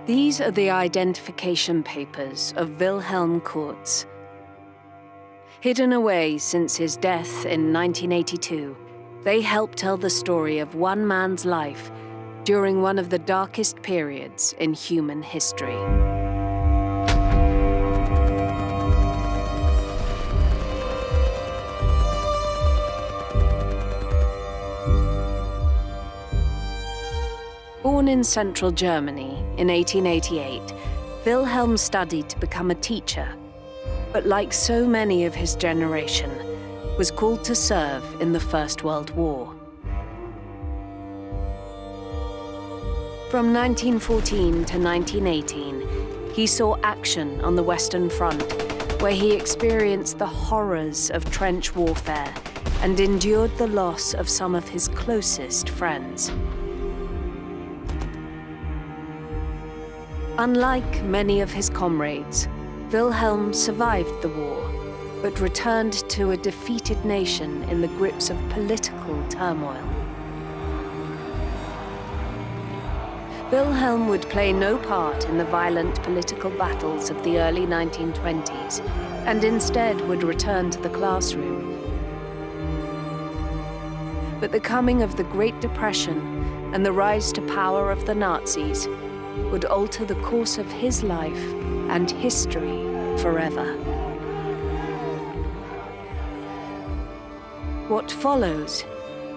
These are the identification papers of Wilhelm Kirtz. Hidden away since his death in 1982, they help tell the story of one man's life during one of the darkest periods in human history. Born in central Germany in 1888, Wilhelm studied to become a teacher, but like so many of his generation, was called to serve in the First World War. From 1914 to 1918, he saw action on the Western Front, where he experienced the horrors of trench warfare and endured the loss of some of his closest friends. Unlike many of his comrades, Wilhelm survived the war, but returned to a defeated nation in the grips of political turmoil. Wilhelm would play no part in the violent political battles of the early 1920s, and instead would return to the classroom. But the coming of the Great Depression and the rise to power of the Nazis would alter the course of his life and history forever. What follows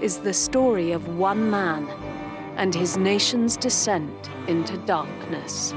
is the story of one man and his nation's descent into darkness.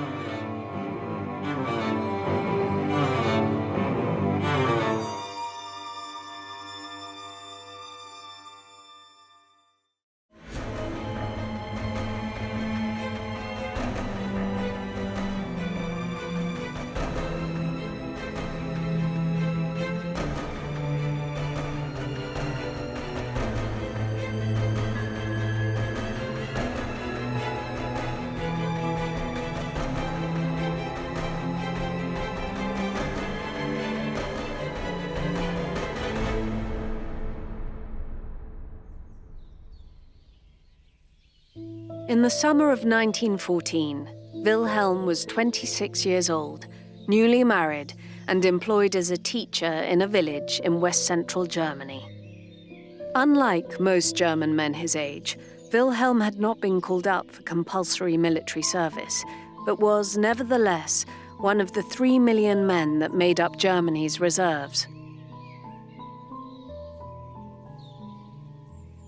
In the summer of 1914, Wilhelm was 26 years old, newly married, and employed as a teacher in a village in west-central Germany. Unlike most German men his age, Wilhelm had not been called up for compulsory military service, but was nevertheless one of the 3 million men that made up Germany's reserves.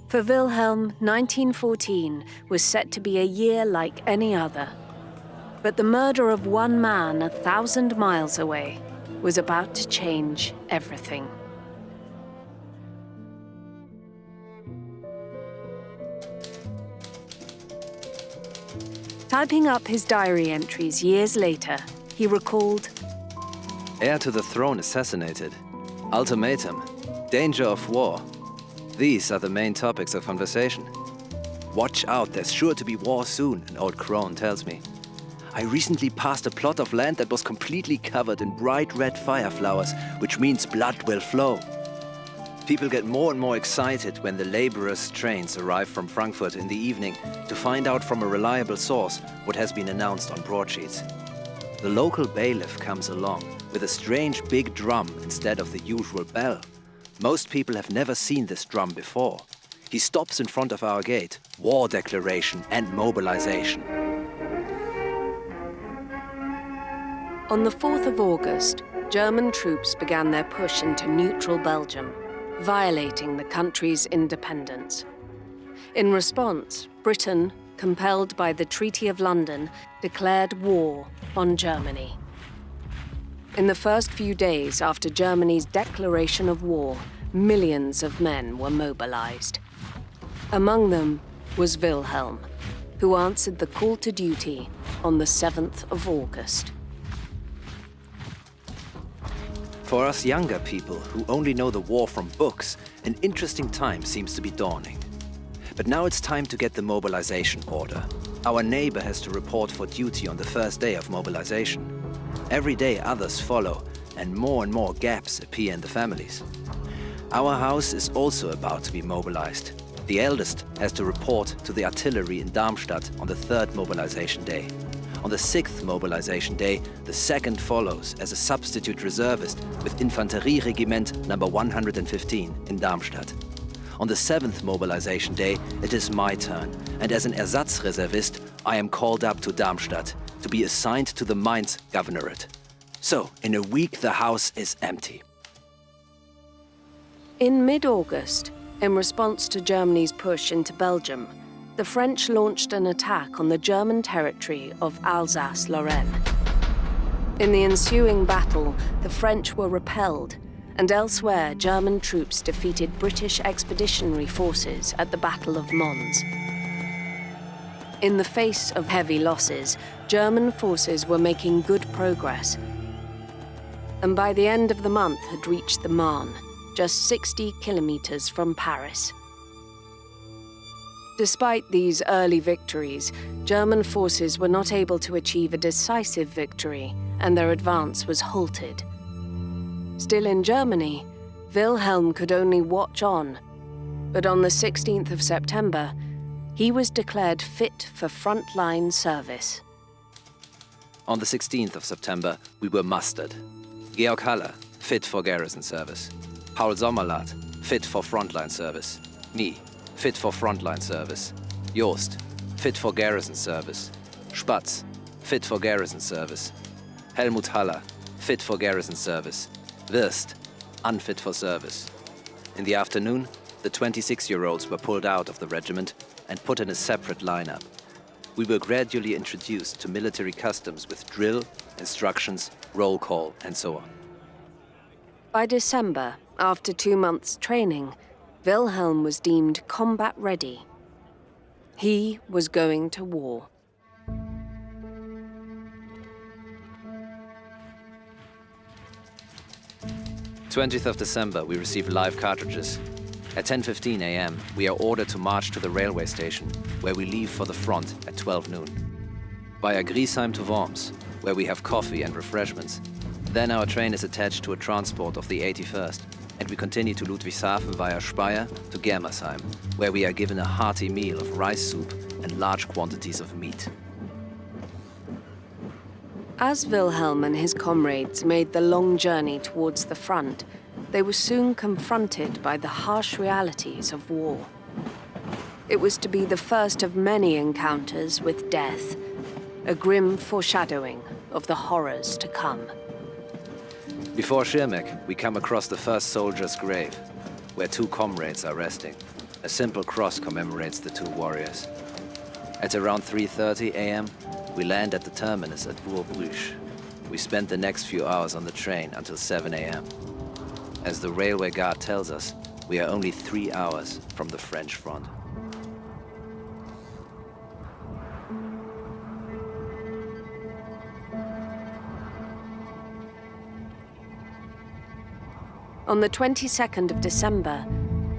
For Wilhelm, 1914 was set to be a year like any other. But the murder of one man 1,000 miles away was about to change everything. Typing up his diary entries years later, he recalled, "Heir to the throne assassinated. Ultimatum. Danger of war. These are the main topics of conversation. Watch out, there's sure to be war soon, an old crone tells me. I recently passed a plot of land that was completely covered in bright red fireflowers, which means blood will flow." People get more and more excited when the laborers' trains arrive from Frankfurt in the evening to find out from a reliable source what has been announced on broadsheets. The local bailiff comes along with a strange big drum instead of the usual bell. Most people have never seen this drum before. He stops in front of our gate. War declaration and mobilization. On the 4th of August, German troops began their push into neutral Belgium, violating the country's independence. In response, Britain, compelled by the Treaty of London, declared war on Germany. In the first few days after Germany's declaration of war, millions of men were mobilized. Among them was Wilhelm, who answered the call to duty on the 7th of August. For us younger people who only know the war from books, an interesting time seems to be dawning. But now it's time to get the mobilization order. Our neighbor has to report for duty on the first day of mobilization. Every day others follow, and more gaps appear in the families. Our house is also about to be mobilized. The eldest has to report to the artillery in Darmstadt on the 3rd mobilization day. On the 6th mobilization day, the 2nd follows as a substitute reservist with Infanterieregiment number 115 in Darmstadt. On the 7th mobilization day, it is my turn, and as an Ersatzreservist, I am called up to Darmstadt to be assigned to the Mainz governorate. So, in a week, the house is empty. In mid-August, in response to Germany's push into Belgium, the French launched an attack on the German territory of Alsace-Lorraine. In the ensuing battle, the French were repelled, and elsewhere German troops defeated British expeditionary forces at the Battle of Mons. In the face of heavy losses, German forces were making good progress, and by the end of the month had reached the Marne, just 60 kilometers from Paris. Despite these early victories, German forces were not able to achieve a decisive victory, and their advance was halted. Still in Germany, Wilhelm could only watch on, but on the 16th of September, he was declared fit for frontline service. On the 16th of September, we were mustered. Georg Haller, fit for garrison service. Paul Sommerlath, fit for frontline service. Me, fit for frontline service. Jost, fit for garrison service. Spatz, fit for garrison service. Helmut Haller, fit for garrison service. Wirst, unfit for service. In the afternoon, the 26-year-olds were pulled out of the regiment and put in a separate lineup. We were gradually introduced to military customs with drill, instructions, roll call, and so on. By December, after 2 months' training, Wilhelm was deemed combat ready. He was going to war. 20th of December, we receive live cartridges. At 10:15 a.m., we are ordered to march to the railway station, where we leave for the front at 12 noon. Via Griesheim to Worms, where we have coffee and refreshments. Then our train is attached to a transport of the 81st, and we continue to Ludwigshafen via Speyer to Germersheim, where we are given a hearty meal of rice soup and large quantities of meat. As Wilhelm and his comrades made the long journey towards the front, they were soon confronted by the harsh realities of war. It was to be the first of many encounters with death, a grim foreshadowing of the horrors to come. Before Schirmeck, we come across the first soldier's grave, where 2 comrades are resting. A simple cross commemorates the 2 warriors. At around 3:30 a.m., we land at the terminus at Bourg-Bruges. We spend the next few hours on the train until 7 a.m. As the railway guard tells us, we are only 3 hours from the French front. On the 22nd of December,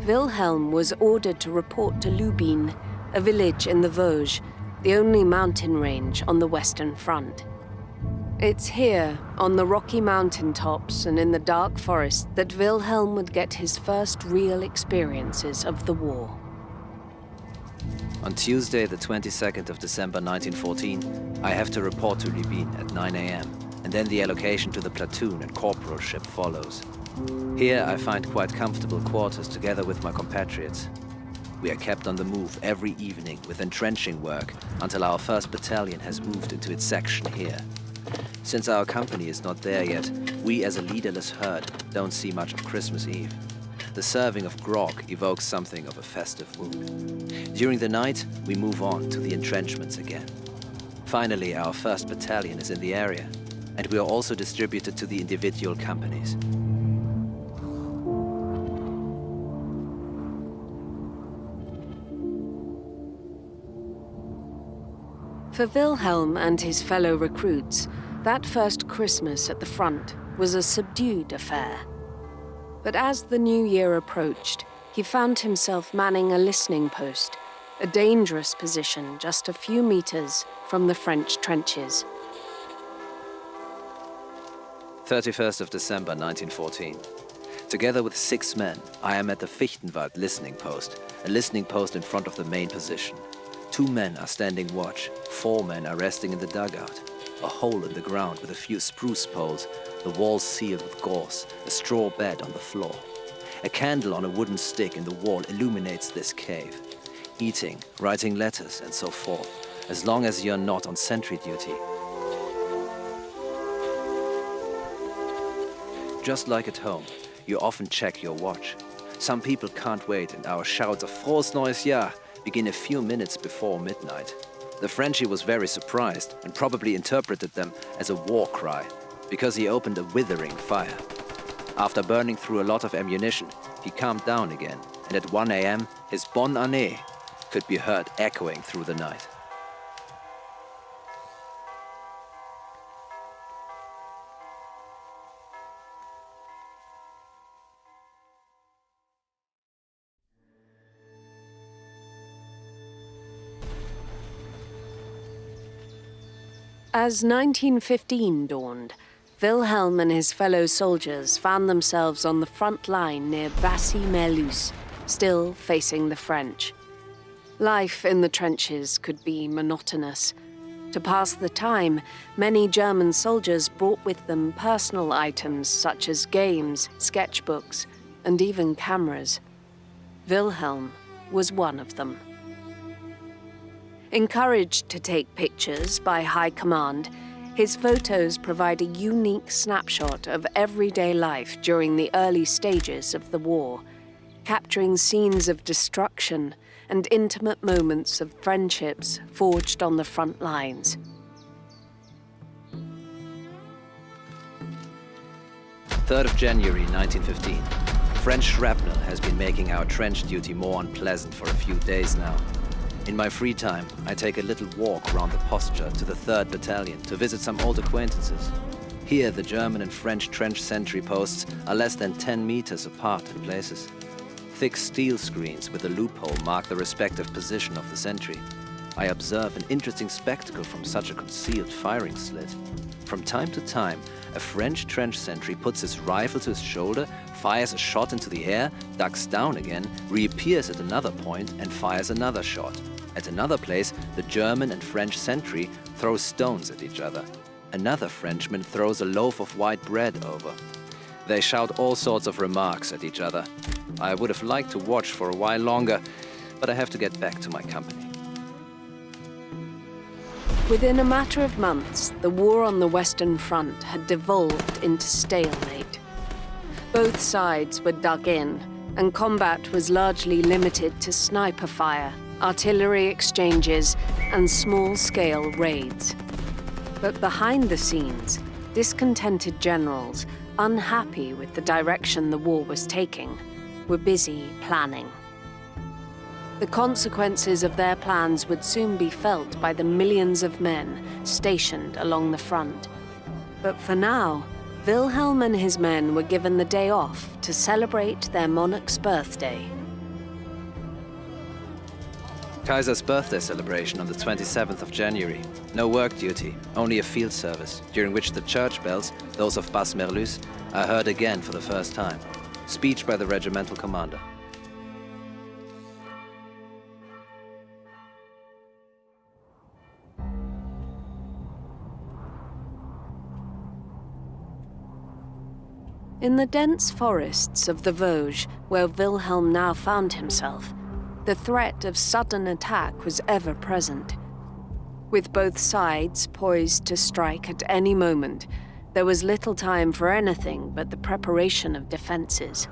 Wilhelm was ordered to report to Lubin, a village in the Vosges, the only mountain range on the Western Front. It's here, on the rocky mountaintops and in the dark forest, that Wilhelm would get his first real experiences of the war. On Tuesday, the 22nd of December 1914, I have to report to Lubin at 9 a.m., and then the allocation to the platoon and corporalship follows. Here I find quite comfortable quarters together with my compatriots. We are kept on the move every evening with entrenching work until our 1st battalion has moved into its section here. Since our company is not there yet, we as a leaderless herd don't see much of Christmas Eve. The serving of grog evokes something of a festive mood. During the night, we move on to the entrenchments again. Finally, our 1st battalion is in the area, and we are also distributed to the individual companies. For Wilhelm and his fellow recruits, that first Christmas at the front was a subdued affair. But as the new year approached, he found himself manning a listening post, a dangerous position just a few meters from the French trenches. 31st of December 1914. Together with 6 men, I am at the Fichtenwald listening post, a listening post in front of the main position. 2 men are standing watch, 4 men are resting in the dugout. A hole in the ground with a few spruce poles, the walls sealed with gauze, a straw bed on the floor. A candle on a wooden stick in the wall illuminates this cave. Eating, writing letters, and so forth, as long as you're not on sentry duty. Just like at home, you often check your watch. Some people can't wait, and our shouts of Frohes Neues Jahr begin a few minutes before midnight. The Frenchie was very surprised and probably interpreted them as a war cry, because he opened a withering fire. After burning through a lot of ammunition, he calmed down again, and at 1 a.m. his Bonne Année could be heard echoing through the night. As 1915 dawned, Wilhelm and his fellow soldiers found themselves on the front line near Bassy-Merlus, still facing the French. Life in the trenches could be monotonous. To pass the time, many German soldiers brought with them personal items such as games, sketchbooks, and even cameras. Wilhelm was one of them. Encouraged to take pictures by High Command, his photos provide a unique snapshot of everyday life during the early stages of the war, capturing scenes of destruction and intimate moments of friendships forged on the front lines. January 3rd, 1915. French shrapnel has been making our trench duty more unpleasant for a few days now. In my free time, I take a little walk around the posture to the 3rd Battalion to visit some old acquaintances. Here, the German and French trench sentry posts are less than 10 meters apart in places. Thick steel screens with a loophole mark the respective position of the sentry. I observe an interesting spectacle from such a concealed firing slit. From time to time, a French trench sentry puts his rifle to his shoulder, fires a shot into the air, ducks down again, reappears at another point and fires another shot. At another place, the German and French sentry throw stones at each other. Another Frenchman throws a loaf of white bread over. They shout all sorts of remarks at each other. I would have liked to watch for a while longer, but I have to get back to my company. Within a matter of months, the war on the Western Front had devolved into stalemate. Both sides were dug in, and combat was largely limited to sniper fire, artillery exchanges, and small-scale raids. But behind the scenes, discontented generals, unhappy with the direction the war was taking, were busy planning. The consequences of their plans would soon be felt by the millions of men stationed along the front. But for now, Wilhelm and his men were given the day off to celebrate their monarch's birthday. Kaiser's birthday celebration on the 27th of January. No work duty, only a field service, during which the church bells, those of Basse-Merlus, are heard again for the first time. Speech by the regimental commander. In the dense forests of the Vosges, where Wilhelm now found himself, the threat of sudden attack was ever present. With both sides poised to strike at any moment, there was little time for anything but the preparation of defenses.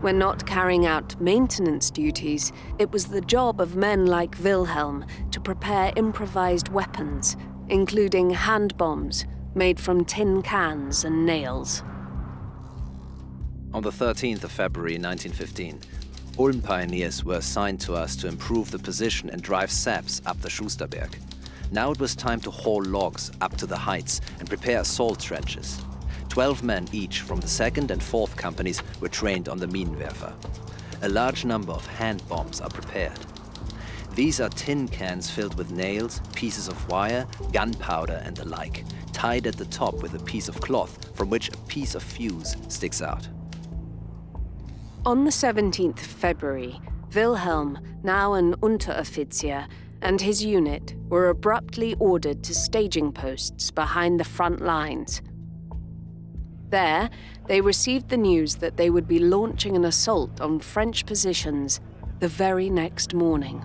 When not carrying out maintenance duties, it was the job of men like Wilhelm to prepare improvised weapons, including hand bombs made from tin cans and nails. On the 13th of February 1915, Ulm pioneers were assigned to us to improve the position and drive saps up the Schusterberg. Now it was time to haul logs up to the heights and prepare assault trenches. 12 men each from the 2nd and 4th companies were trained on the Minenwerfer. A large number of hand bombs are prepared. These are tin cans filled with nails, pieces of wire, gunpowder and the like, tied at the top with a piece of cloth from which a piece of fuse sticks out. On the 17th of February, Wilhelm, now an Unteroffizier, and his unit were abruptly ordered to staging posts behind the front lines. There, they received the news that they would be launching an assault on French positions the very next morning.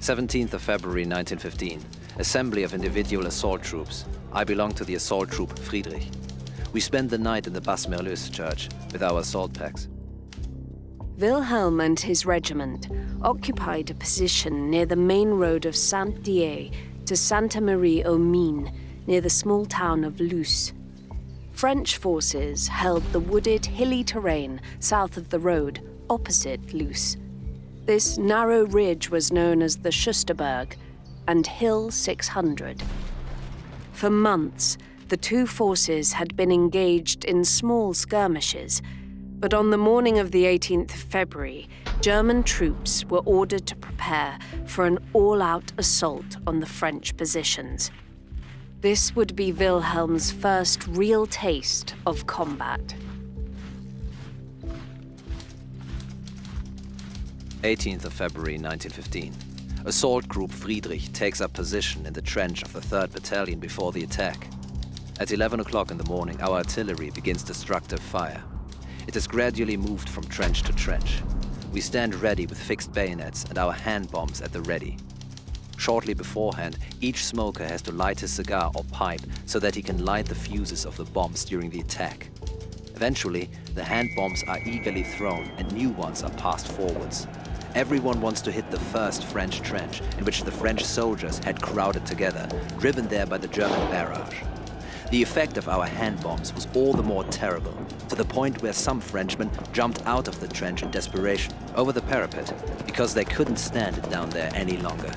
17th of February 1915. Assembly of individual assault troops. I belong to the assault troop Friedrich. We spend the night in the Basse-Merleuse church with our assault packs. Wilhelm and his regiment occupied a position near the main road of Saint-Dié to Sainte-Marie-aux-Mines, near the small town of Luce. French forces held the wooded, hilly terrain south of the road, opposite Luce. This narrow ridge was known as the Schusterberg and Hill 600. For months, the two forces had been engaged in small skirmishes, but on the morning of the 18th of February, German troops were ordered to prepare for an all-out assault on the French positions. This would be Wilhelm's first real taste of combat. 18th of February 1915. Assault Group Friedrich takes up position in the trench of the 3rd Battalion before the attack. At 11 o'clock in the morning, our artillery begins destructive fire. It is gradually moved from trench to trench. We stand ready with fixed bayonets and our hand bombs at the ready. Shortly beforehand, each smoker has to light his cigar or pipe so that he can light the fuses of the bombs during the attack. Eventually, the hand bombs are eagerly thrown and new ones are passed forwards. Everyone wants to hit the first French trench, in which the French soldiers had crowded together, driven there by the German barrage. The effect of our hand bombs was all the more terrible, to the point where some Frenchmen jumped out of the trench in desperation, over the parapet, because they couldn't stand it down there any longer.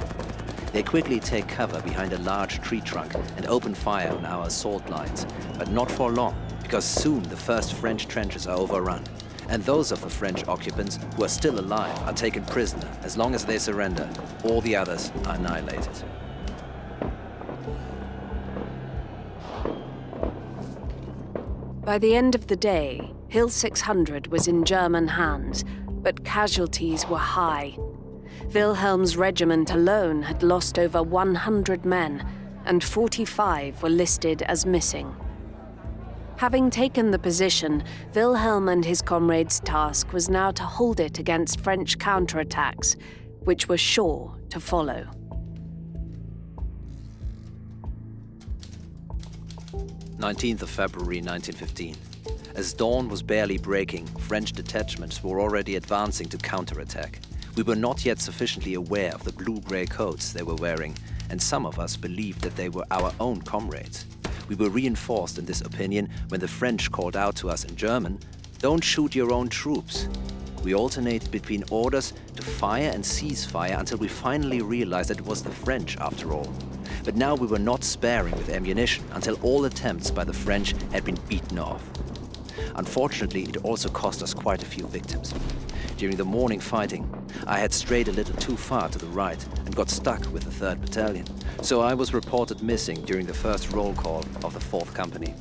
They quickly take cover behind a large tree trunk and open fire on our assault lines, but not for long, because soon the first French trenches are overrun, and those of the French occupants who are still alive are taken prisoner. As long as they surrender, all the others are annihilated. By the end of the day, Hill 600 was in German hands, but casualties were high. Wilhelm's regiment alone had lost over 100 men, and 45 were listed as missing. Having taken the position, Wilhelm and his comrades' task was now to hold it against French counterattacks, which were sure to follow. "19th of February 1915. As dawn was barely breaking, French detachments were already advancing to counterattack. We were not yet sufficiently aware of the blue-grey coats they were wearing, and some of us believed that they were our own comrades. We were reinforced in this opinion when the French called out to us in German, "Don't shoot your own troops." We alternated between orders to fire and cease fire until we finally realized that it was the French after all. But now we were not sparing with ammunition until all attempts by the French had been beaten off. Unfortunately, it also cost us quite a few victims. During the morning fighting, I had strayed a little too far to the right and got stuck with the 3rd Battalion, so I was reported missing during the first roll call of the 4th Company.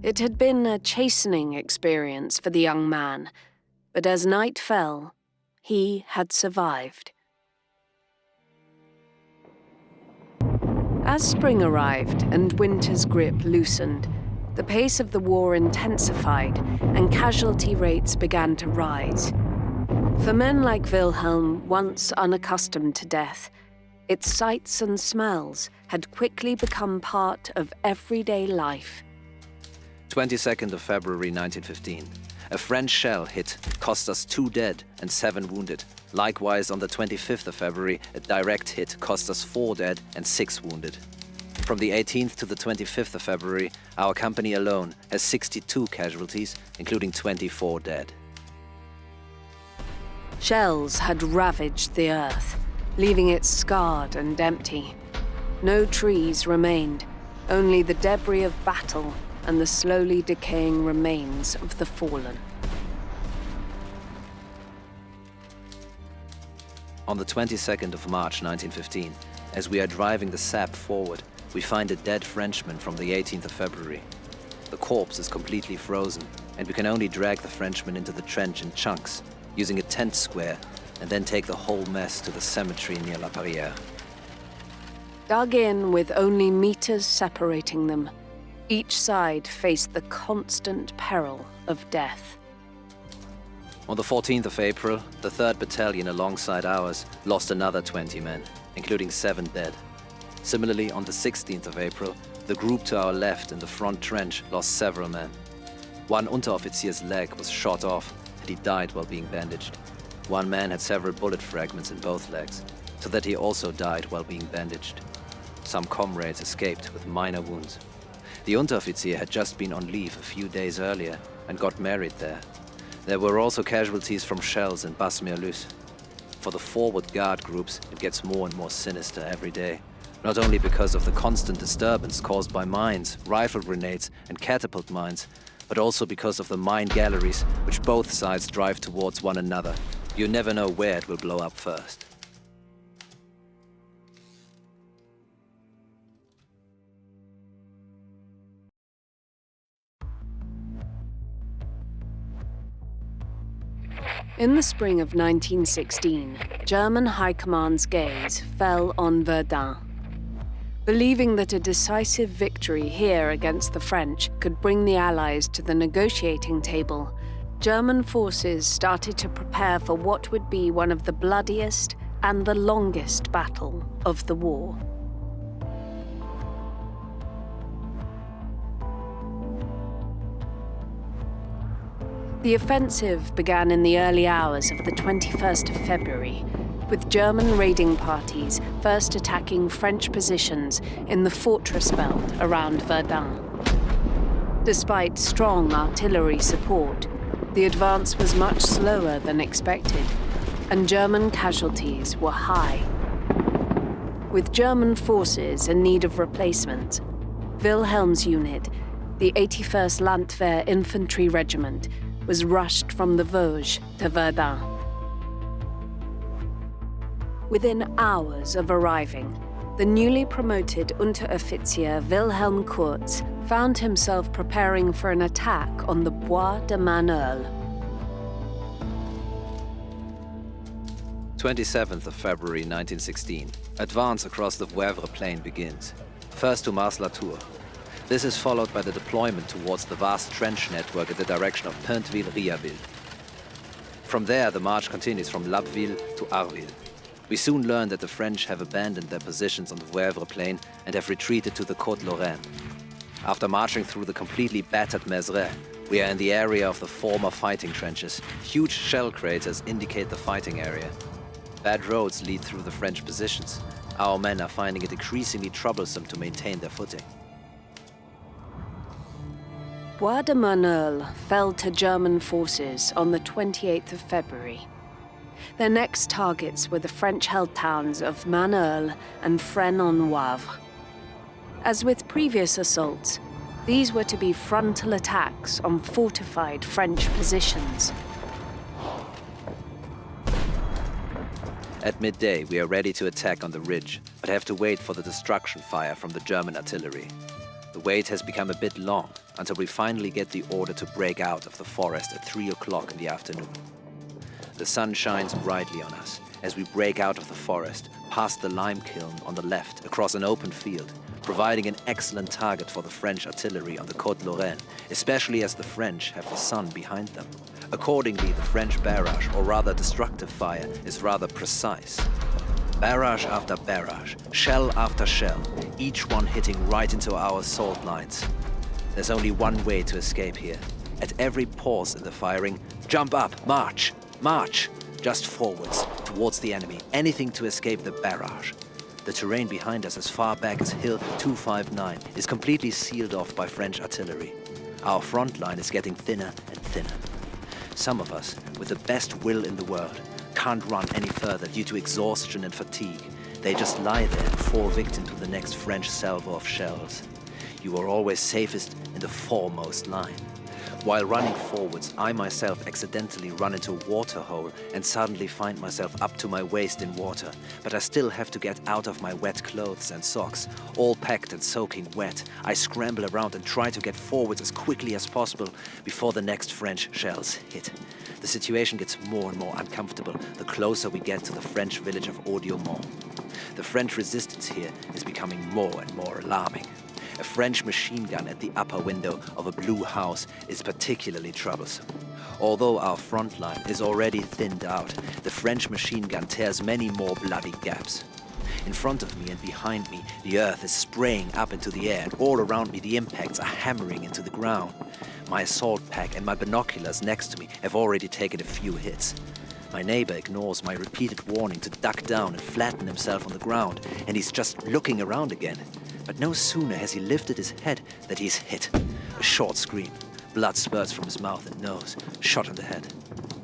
It had been a chastening experience for the young man, but as night fell, he had survived. As spring arrived and winter's grip loosened, the pace of the war intensified and casualty rates began to rise. For men like Wilhelm, once unaccustomed to death, its sights and smells had quickly become part of everyday life. 22nd of February 1915. A French shell hit cost us 2 dead and 7 wounded. Likewise, on the 25th of February, a direct hit cost us 4 dead and 6 wounded. From the 18th to the 25th of February, our company alone has 62 casualties, including 24 dead. Shells had ravaged the earth, leaving it scarred and empty. No trees remained, only the debris of battle and the slowly decaying remains of the fallen. On the 22nd of March 1915, as we are driving the sap forward, we find a dead Frenchman from the 18th of February. The corpse is completely frozen, and we can only drag the Frenchman into the trench in chunks, using a tent square and then take the whole mess to the cemetery near La Barrière. Dug in with only meters separating them, each side faced the constant peril of death. On the 14th of April, the 3rd Battalion alongside ours lost another 20 men, including 7 dead. Similarly, on the 16th of April, the group to our left in the front trench lost several men. One Unteroffizier's leg was shot off and he died while being bandaged. One man had several bullet fragments in both legs, so that he also died while being bandaged. Some comrades escaped with minor wounds. The Unteroffizier had just been on leave a few days earlier and got married there. There were also casualties from shells in Bas-Merlus. For the forward guard groups, it gets more and more sinister every day. Not only because of the constant disturbance caused by mines, rifle grenades, and catapult mines, but also because of the mine galleries which both sides drive towards one another. You never know where it will blow up first. In the spring of 1916, German High Command's gaze fell on Verden. Believing that a decisive victory here against the French could bring the Allies to the negotiating table, German forces started to prepare for what would be one of the bloodiest and the longest battle of the war. The offensive began in the early hours of the 21st of February, with German raiding parties first attacking French positions in the fortress belt around Verden. Despite strong artillery support, the advance was much slower than expected, and German casualties were high. With German forces in need of replacement, Wilhelm's unit, the 81st Landwehr Infantry Regiment, was rushed from the Vosges to Verden. Within hours of arriving, the newly promoted Unteroffizier Wilhelm Kirtz found himself preparing for an attack on the Bois de Maneul. 27th of February 1916. Advance across the Voivre plain begins. First to Mars-la-Tour. This is followed by the deployment towards the vast trench network in the direction of Pointeville-Riaville. From there, the march continues from Labbeville to Arville. We soon learn that the French have abandoned their positions on the Voivre plain and have retreated to the Côte-Lorraine. After marching through the completely battered Mézeray, we are in the area of the former fighting trenches. Huge shell craters indicate the fighting area. Bad roads lead through the French positions. Our men are finding it increasingly troublesome to maintain their footing. Bois de Maneul fell to German forces on the 28th of February. Their next targets were the French-held towns of Maneul and Fresnes-en-Wavre. As with previous assaults, these were to be frontal attacks on fortified French positions. At midday, we are ready to attack on the ridge, but have to wait for the destruction fire from the German artillery. The wait has become a bit long, until we finally get the order to break out of the forest at 3 o'clock in the afternoon. The sun shines brightly on us as we break out of the forest, past the lime kiln on the left, across an open field, providing an excellent target for the French artillery on the Côte-Lorraine, especially as the French have the sun behind them. Accordingly, the French barrage, or rather destructive fire, is rather precise. Barrage after barrage, shell after shell, each one hitting right into our assault lines. There's only one way to escape here. At every pause in the firing, jump up, march, march, just forwards, towards the enemy, anything to escape the barrage. The terrain behind us as far back as Hill 259 is completely sealed off by French artillery. Our front line is getting thinner and thinner. Some of us, with the best will in the world, can't run any further due to exhaustion and fatigue. They just lie there and fall victim to the next French salvo of shells. You are always safest in the foremost line. While running forwards, I myself accidentally run into a water hole and suddenly find myself up to my waist in water. But I still have to get out of my wet clothes and socks, all packed and soaking wet. I scramble around and try to get forwards as quickly as possible before the next French shells hit. The situation gets more and more uncomfortable the closer we get to the French village of Audiomont. The French resistance here is becoming more and more alarming. A French machine gun at the upper window of a blue house is particularly troublesome. Although our front line is already thinned out, the French machine gun tears many more bloody gaps. In front of me and behind me, the earth is spraying up into the air, and all around me the impacts are hammering into the ground. My assault pack and my binoculars next to me have already taken a few hits. My neighbor ignores my repeated warning to duck down and flatten himself on the ground, and he's just looking around again. But no sooner has he lifted his head than he's hit. A short scream, blood spurts from his mouth and nose, shot in the head.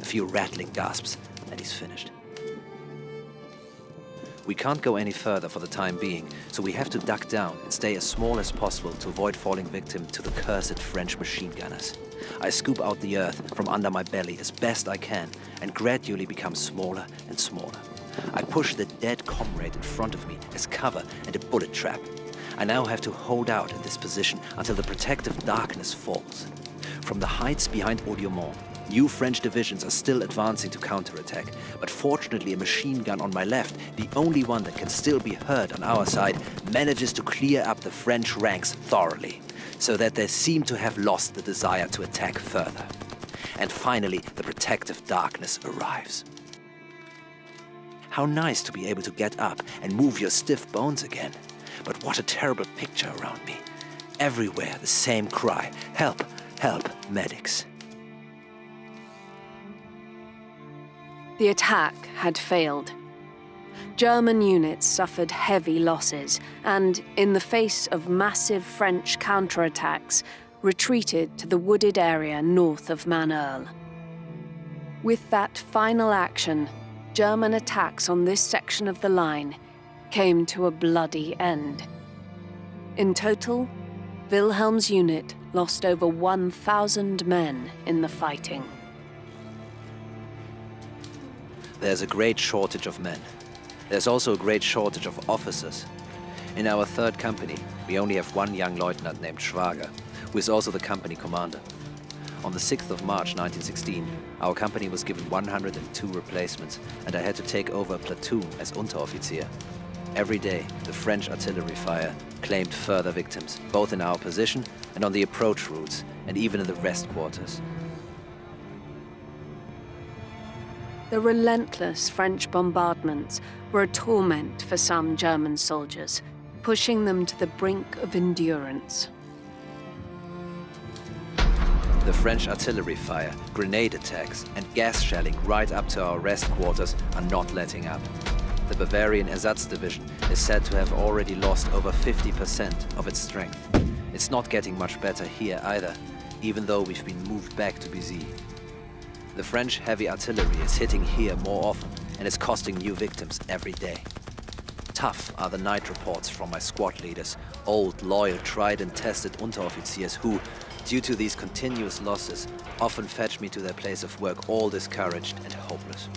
A few rattling gasps, and he's finished. We can't go any further for the time being, so we have to duck down and stay as small as possible to avoid falling victim to the cursed French machine gunners. I scoop out the earth from under my belly as best I can and gradually become smaller and smaller. I push the dead comrade in front of me as cover and a bullet trap. I now have to hold out in this position until the protective darkness falls. From the heights behind Audiomont, new French divisions are still advancing to counterattack, but fortunately a machine gun on my left, the only one that can still be heard on our side, manages to clear up the French ranks thoroughly, so that they seem to have lost the desire to attack further. And finally, the protective darkness arrives. How nice to be able to get up and move your stiff bones again. But what a terrible picture around me. Everywhere the same cry, help, help, medics. The attack had failed. German units suffered heavy losses and, in the face of massive French counterattacks, retreated to the wooded area north of Manerl. With that final action, German attacks on this section of the line came to a bloody end. In total, Wilhelm's unit lost over 1,000 men in the fighting. There's a great shortage of men. There's also a great shortage of officers. In our 3rd company, we only have one young lieutenant named Schwager, who is also the company commander. On the 6th of March 1916, our company was given 102 replacements, and I had to take over a platoon as Unteroffizier. Every day, the French artillery fire claimed further victims, both in our position and on the approach routes, and even in the rest quarters. The relentless French bombardments were a torment for some German soldiers, pushing them to the brink of endurance. The French artillery fire, grenade attacks, and gas shelling right up to our rest quarters are not letting up. The Bavarian Ersatz Division is said to have already lost over 50% of its strength. It's not getting much better here either, even though we've been moved back to Béziers. The French heavy artillery is hitting here more often and is costing new victims every day. Tough are the night reports from my squad leaders, old, loyal, tried and tested Unteroffiziers who, due to these continuous losses, often fetch me to their place of work all discouraged and hopeless.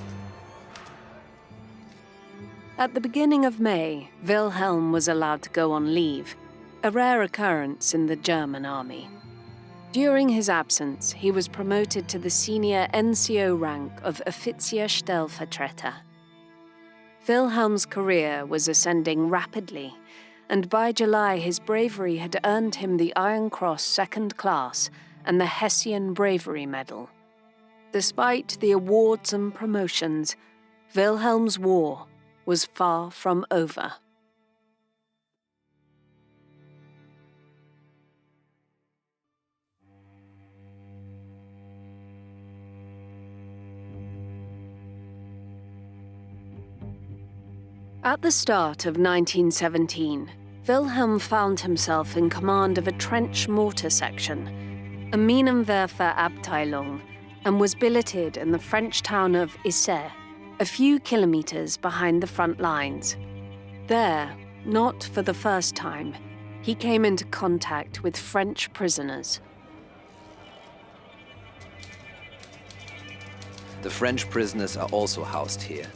At the beginning of May, Wilhelm was allowed to go on leave, a rare occurrence in the German army. During his absence, he was promoted to the senior NCO rank of Offizierstellvertreter. Wilhelm's career was ascending rapidly, and by July his bravery had earned him the Iron Cross Second Class and the Hessian Bravery Medal. Despite the awards and promotions, Wilhelm's war was far from over. At the start of 1917, Wilhelm found himself in command of a trench mortar section, a Minenwerfer-Abteilung, and was billeted in the French town of Isère, a few kilometers behind the front lines. There, not for the first time, he came into contact with French prisoners. The French prisoners are also housed here.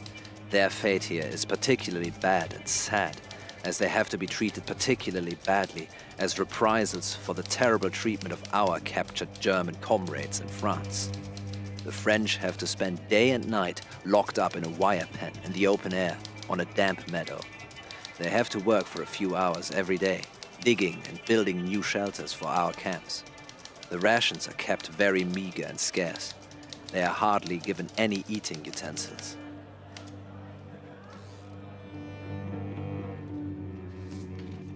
Their fate here is particularly bad and sad, as they have to be treated particularly badly as reprisals for the terrible treatment of our captured German comrades in France. The French have to spend day and night locked up in a wire pen in the open air on a damp meadow. They have to work for a few hours every day, digging and building new shelters for our camps. The rations are kept very meager and scarce. They are hardly given any eating utensils.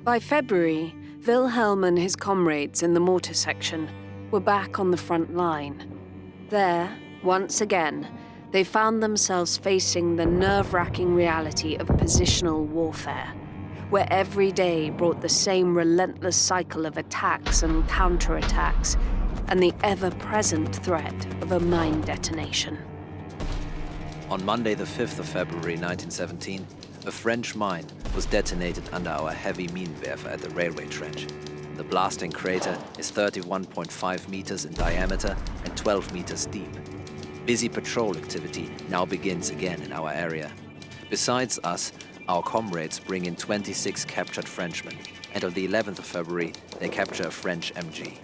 By February, Wilhelm and his comrades in the mortar section were back on the front line. There, once again, they found themselves facing the nerve-wracking reality of positional warfare, where every day brought the same relentless cycle of attacks and counterattacks, and the ever-present threat of a mine detonation. On Monday, the 5th of February 1917, a French mine was detonated under our heavy Minenwerfer at the railway trench. The blasting crater is 31.5 meters in diameter and 12 meters deep. Busy patrol activity now begins again in our area. Besides us, our comrades bring in 26 captured Frenchmen, and on the 11th of February, they capture a French MG.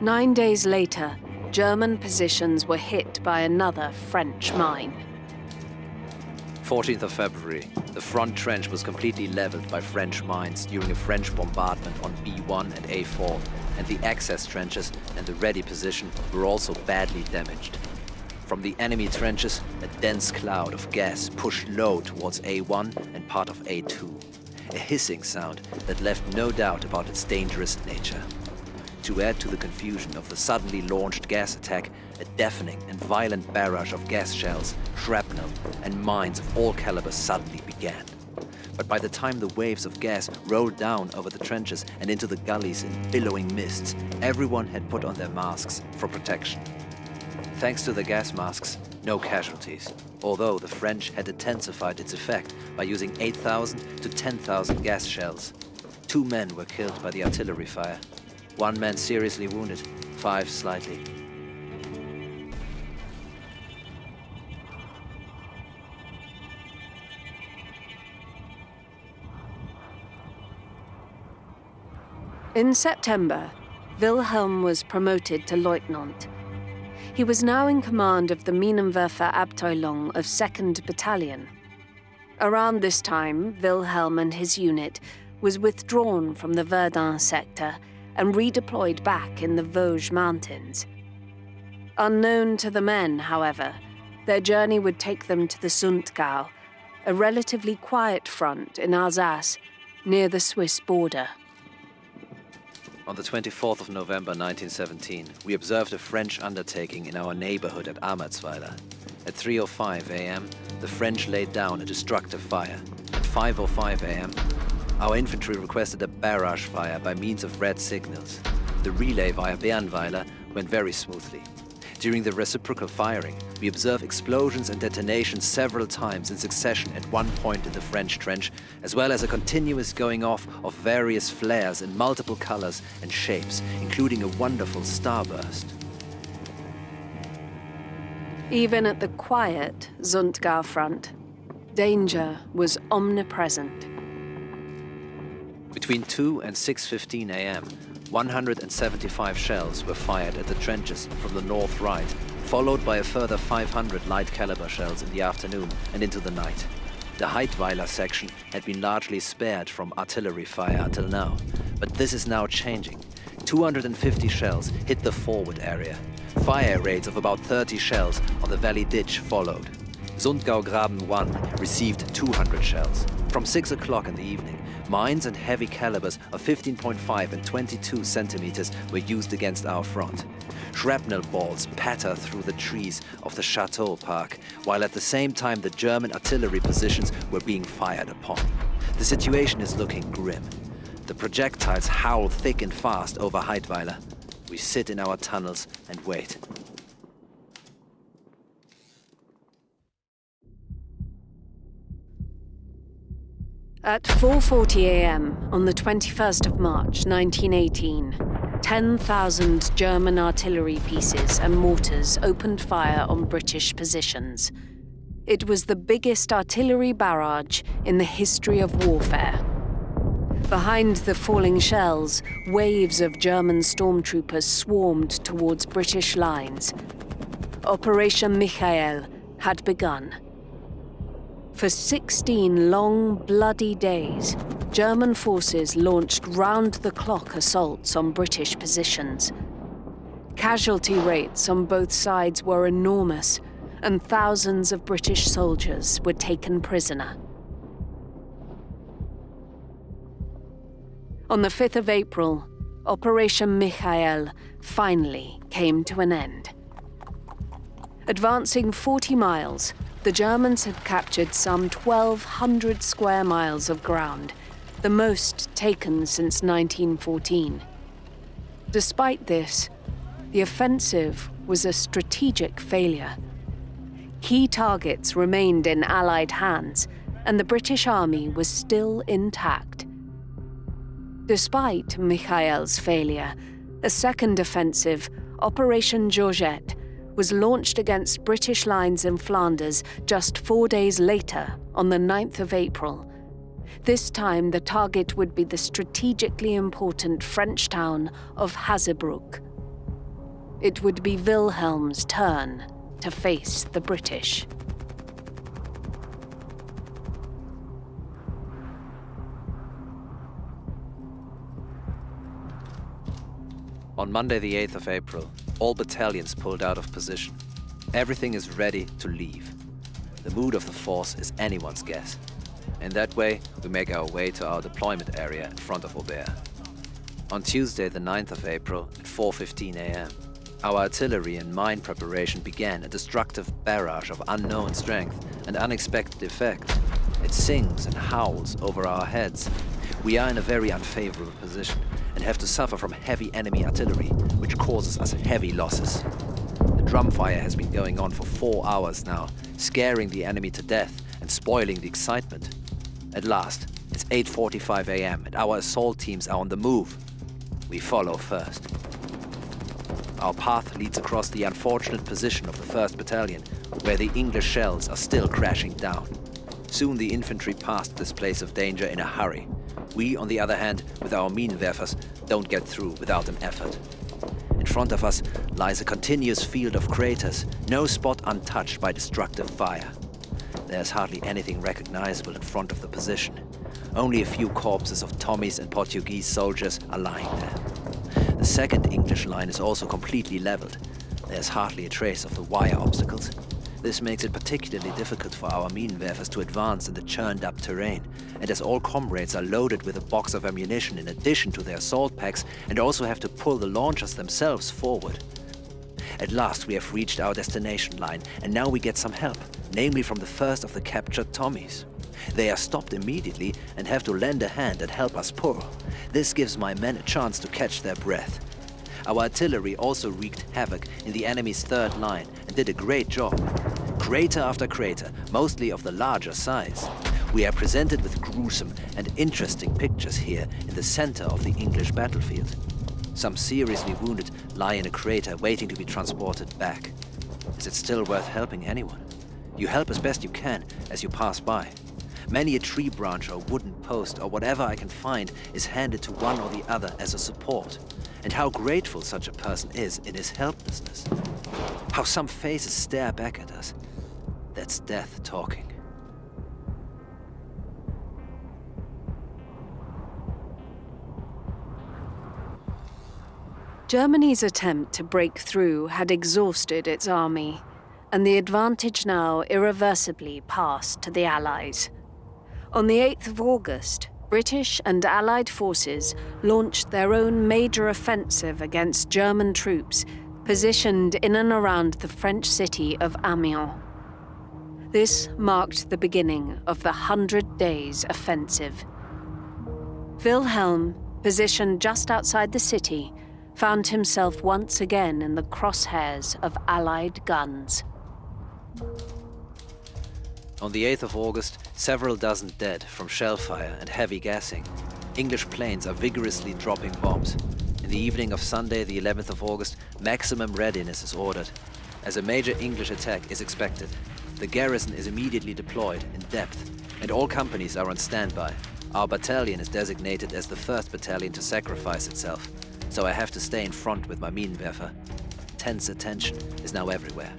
Nine days later, German positions were hit by another French mine. 14th of February, the front trench was completely leveled by French mines during a French bombardment on B1 and A4, and the access trenches and the ready position were also badly damaged. From the enemy trenches, a dense cloud of gas pushed low towards A1 and part of A2, a hissing sound that left no doubt about its dangerous nature. To add to the confusion of the suddenly launched gas attack, a deafening and violent barrage of gas shells, shrapnel, and mines of all calibers suddenly began. But by the time the waves of gas rolled down over the trenches and into the gullies in billowing mists, everyone had put on their masks for protection. Thanks to the gas masks, no casualties, although the French had intensified its effect by using 8,000 to 10,000 gas shells. 2 men were killed by the artillery fire. 1 man seriously wounded, 5 slightly. In September, Wilhelm was promoted to Lieutenant. He was now in command of the Minenwerfer Abteilung of 2nd Battalion. Around this time, Wilhelm and his unit was withdrawn from the Verden sector and redeployed back in the Vosges Mountains. Unknown to the men, however, their journey would take them to the Sundgau, a relatively quiet front in Alsace, near the Swiss border. On the 24th of November 1917, we observed a French undertaking in our neighborhood at Ammertsweiler. At 3:05 a.m., the French laid down a destructive fire. At 5:05 a.m., our infantry requested a barrage fire by means of red signals. The relay via Bernweiler went very smoothly. During the reciprocal firing, we observed explosions and detonations several times in succession at one point in the French trench, as well as a continuous going off of various flares in multiple colors and shapes, including a wonderful starburst. Even at the quiet Sundgau front, danger was omnipresent. Between 2 and 6:15 a.m., 175 shells were fired at the trenches from the north right, followed by a further 500 light caliber shells in the afternoon and into the night. The Heidweiler section had been largely spared from artillery fire until now, but this is now changing. 250 shells hit the forward area. Fire raids of about 30 shells on the valley ditch followed. Sundgau Graben 1 received 200 shells. From 6 o'clock in the evening, mines and heavy calibers of 15.5 and 22 centimeters were used against our front. Shrapnel balls patter through the trees of the Chateau Park, while at the same time the German artillery positions were being fired upon. The situation is looking grim. The projectiles howl thick and fast over Heidweiler. We sit in our tunnels and wait. At 4:40 a.m. on the 21st of March 1918, 10,000 German artillery pieces and mortars opened fire on British positions. It was the biggest artillery barrage in the history of warfare. Behind the falling shells, waves of German stormtroopers swarmed towards British lines. Operation Michael had begun. For 16 long, bloody days, German forces launched round-the-clock assaults on British positions. Casualty rates on both sides were enormous, and thousands of British soldiers were taken prisoner. On the 5th of April, Operation Michael finally came to an end. Advancing 40 miles, the Germans had captured some 1,200 square miles of ground, the most taken since 1914. Despite this, the offensive was a strategic failure. Key targets remained in Allied hands, and the British Army was still intact. Despite Michael's failure, a second offensive, Operation Georgette, was launched against British lines in Flanders just 4 days later, on the 9th of April. This time, the target would be the strategically important French town of Hazebrouck. It would be Wilhelm's turn to face the British. On Monday the 8th of April, all battalions pulled out of position. Everything is ready to leave. The mood of the force is anyone's guess. In that way, we make our way to our deployment area in front of Aubert. On Tuesday the 9th of April at 4:15 a.m., our artillery and mine preparation began a destructive barrage of unknown strength and unexpected effect. It sings and howls over our heads. We are in a very unfavorable position and have to suffer from heavy enemy artillery, which causes us heavy losses. The drum fire has been going on for 4 hours now, scaring the enemy to death and spoiling the excitement. At last, it's 8:45 a.m. and our assault teams are on the move. We follow first. Our path leads across the unfortunate position of the 1st Battalion, where the English shells are still crashing down. Soon the infantry passed this place of danger in a hurry. We, on the other hand, with our Minenwerfers, don't get through without an effort. In front of us lies a continuous field of craters, no spot untouched by destructive fire. There's hardly anything recognizable in front of the position. Only a few corpses of Tommies and Portuguese soldiers are lying there. The 2nd English line is also completely leveled. There's hardly a trace of the wire obstacles. This makes it particularly difficult for our Minenwerfers to advance in the churned-up terrain, and as all comrades are loaded with a box of ammunition in addition to their assault packs and also have to pull the launchers themselves forward. At last we have reached our destination line, and now we get some help, namely from the first of the captured Tommies. They are stopped immediately and have to lend a hand and help us pull. This gives my men a chance to catch their breath. Our artillery also wreaked havoc in the enemy's 3rd line and did a great job. Crater after crater, mostly of the larger size. We are presented with gruesome and interesting pictures here in the center of the English battlefield. Some seriously wounded lie in a crater waiting to be transported back. Is it still worth helping anyone? You help as best you can as you pass by. Many a tree branch or wooden post or whatever I can find is handed to one or the other as a support. And how grateful such a person is in his helplessness. How some faces stare back at us. That's death talking. Germany's attempt to break through had exhausted its army, and the advantage now irreversibly passed to the Allies. On the 8th of August, British and Allied forces launched their own major offensive against German troops positioned in and around the French city of Amiens. This marked the beginning of the 100 Days Offensive. Wilhelm, positioned just outside the city, found himself once again in the crosshairs of Allied guns. On the 8th of August, several dozen dead from shell fire and heavy gassing. English planes are vigorously dropping bombs. In the evening of Sunday, the 11th of August, maximum readiness is ordered, as a major English attack is expected. The garrison is immediately deployed in depth, and all companies are on standby. Our battalion is designated as the first battalion to sacrifice itself, so I have to stay in front with my Minenwerfer. Tense attention is now everywhere.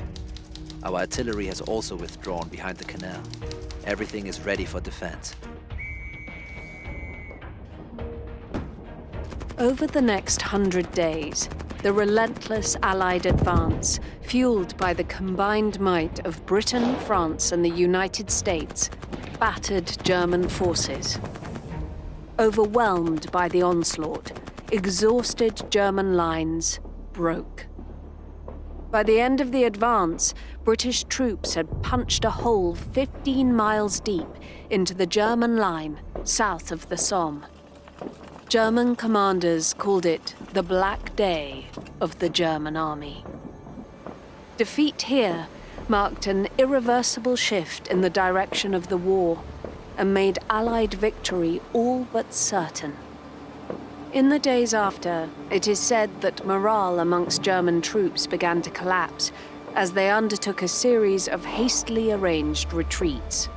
Our artillery has also withdrawn behind the canal. Everything is ready for defense. Over the next 100 days, the relentless Allied advance, fueled by the combined might of Britain, France, and the United States, battered German forces. Overwhelmed by the onslaught, exhausted German lines broke. By the end of the advance, British troops had punched a hole 15 miles deep into the German line south of the Somme. German commanders called it the Black Day of the German army. Defeat here marked an irreversible shift in the direction of the war and made Allied victory all but certain. In the days after, it is said that morale amongst German troops began to collapse as they undertook a series of hastily arranged retreats.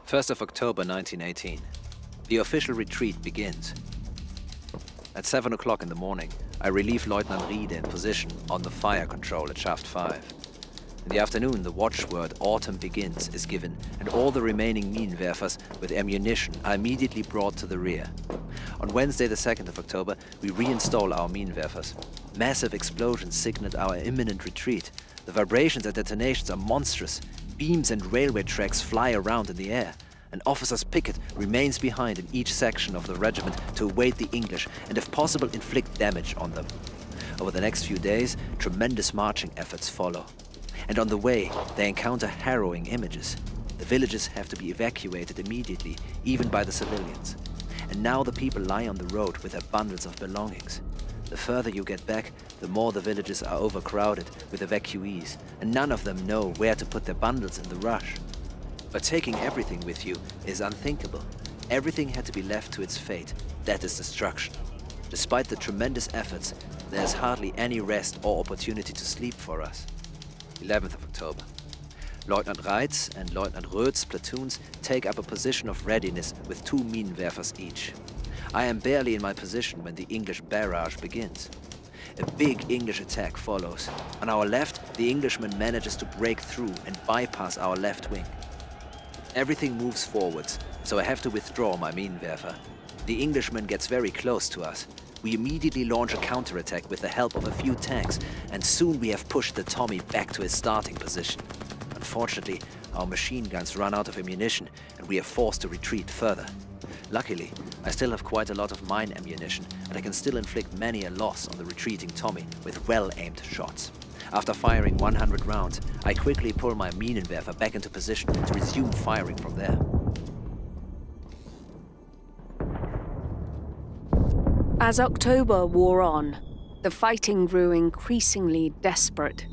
First of October 1918. The official retreat begins. At 7 o'clock in the morning, I relieve Lieutenant Riede in position on the fire control at Shaft 5. In the afternoon, the watchword "Autumn begins" is given, and all the remaining Minenwerfers with ammunition are immediately brought to the rear. On Wednesday, the 2nd of October, we reinstall our Minenwerfers. Massive explosions signaled our imminent retreat. The vibrations and detonations are monstrous. Beams and railway tracks fly around in the air. An officer's picket remains behind in each section of the regiment to await the English and, if possible, inflict damage on them. Over the next few days, tremendous marching efforts follow. And on the way, they encounter harrowing images. The villages have to be evacuated immediately, even by the civilians. And now the people lie on the road with their bundles of belongings. The further you get back, the more the villages are overcrowded with evacuees, and none of them know where to put their bundles in the rush. But taking everything with you is unthinkable. Everything had to be left to its fate. That is destruction. Despite the tremendous efforts, there's hardly any rest or opportunity to sleep for us. 11th of October. Lieutenant Reitz and Lieutenant Röth's platoons take up a position of readiness with 2 Minenwerfers each. I am barely in my position when the English barrage begins. A big English attack follows. On our left, the Englishman manages to break through and bypass our left wing. Everything moves forwards, so I have to withdraw my Minenwerfer. The Englishman gets very close to us. We immediately launch a counterattack with the help of a few tanks, and soon we have pushed the Tommy back to his starting position. Unfortunately, our machine guns run out of ammunition, and we are forced to retreat further. Luckily, I still have quite a lot of mine ammunition, and I can still inflict many a loss on the retreating Tommy with well-aimed shots. After firing 100 rounds, I quickly pull my Minenwerfer back into position to resume firing from there. As October wore on, the fighting grew increasingly desperate.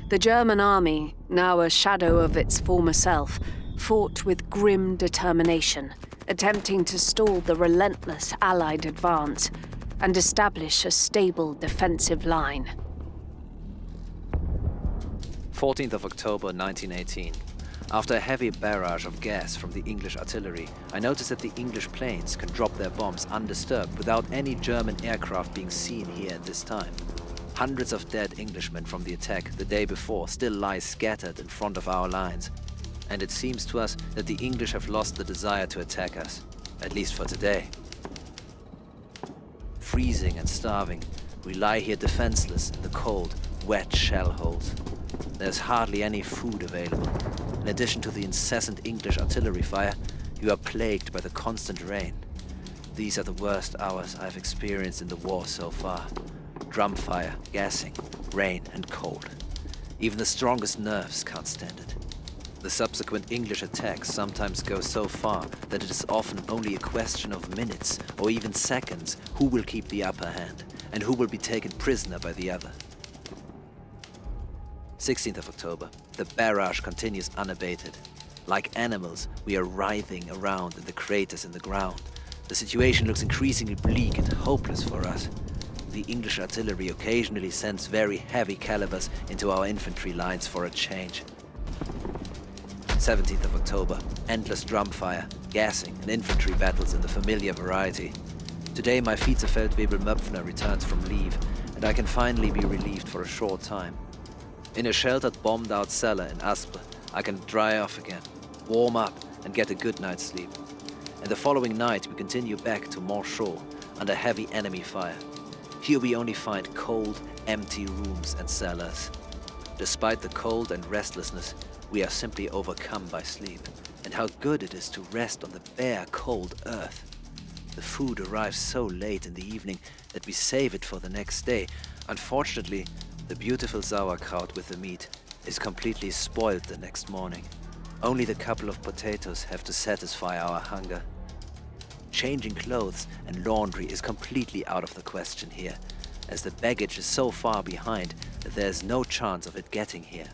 The German army, now a shadow of its former self, fought with grim determination, attempting to stall the relentless Allied advance and establish a stable defensive line. 14th of October 1918. After a heavy barrage of gas from the English artillery, I noticed that the English planes can drop their bombs undisturbed without any German aircraft being seen here at this time. Hundreds of dead Englishmen from the attack the day before still lie scattered in front of our lines, and it seems to us that the English have lost the desire to attack us, at least for today. Freezing and starving, we lie here defenseless in the cold, wet shell holes. There's hardly any food available. In addition to the incessant English artillery fire, you are plagued by the constant rain. These are the worst hours I've experienced in the war so far. Drum fire, gassing, rain, and cold. Even the strongest nerves can't stand it. The subsequent English attacks sometimes go so far that it is often only a question of minutes or even seconds who will keep the upper hand and who will be taken prisoner by the other. 16th of October, the barrage continues unabated. Like animals, we are writhing around in the craters in the ground. The situation looks increasingly bleak and hopeless for us. The English artillery occasionally sends very heavy calibers into our infantry lines for a change. 17th of October, endless drumfire, gassing, and infantry battles in the familiar variety. Today my Vizefeldwebel Möpfner returns from leave, and I can finally be relieved for a short time. In a sheltered, bombed-out cellar in Aspe, I can dry off again, warm up, and get a good night's sleep. And the following night we continue back to Montchaud under heavy enemy fire. Here we only find cold, empty rooms and cellars. Despite the cold and restlessness, we are simply overcome by sleep, and how good it is to rest on the bare, cold earth. The food arrives so late in the evening that we save it for the next day. Unfortunately, the beautiful sauerkraut with the meat is completely spoiled the next morning. Only the couple of potatoes have to satisfy our hunger. Changing clothes and laundry is completely out of the question here, as the baggage is so far behind that there is no chance of it getting here.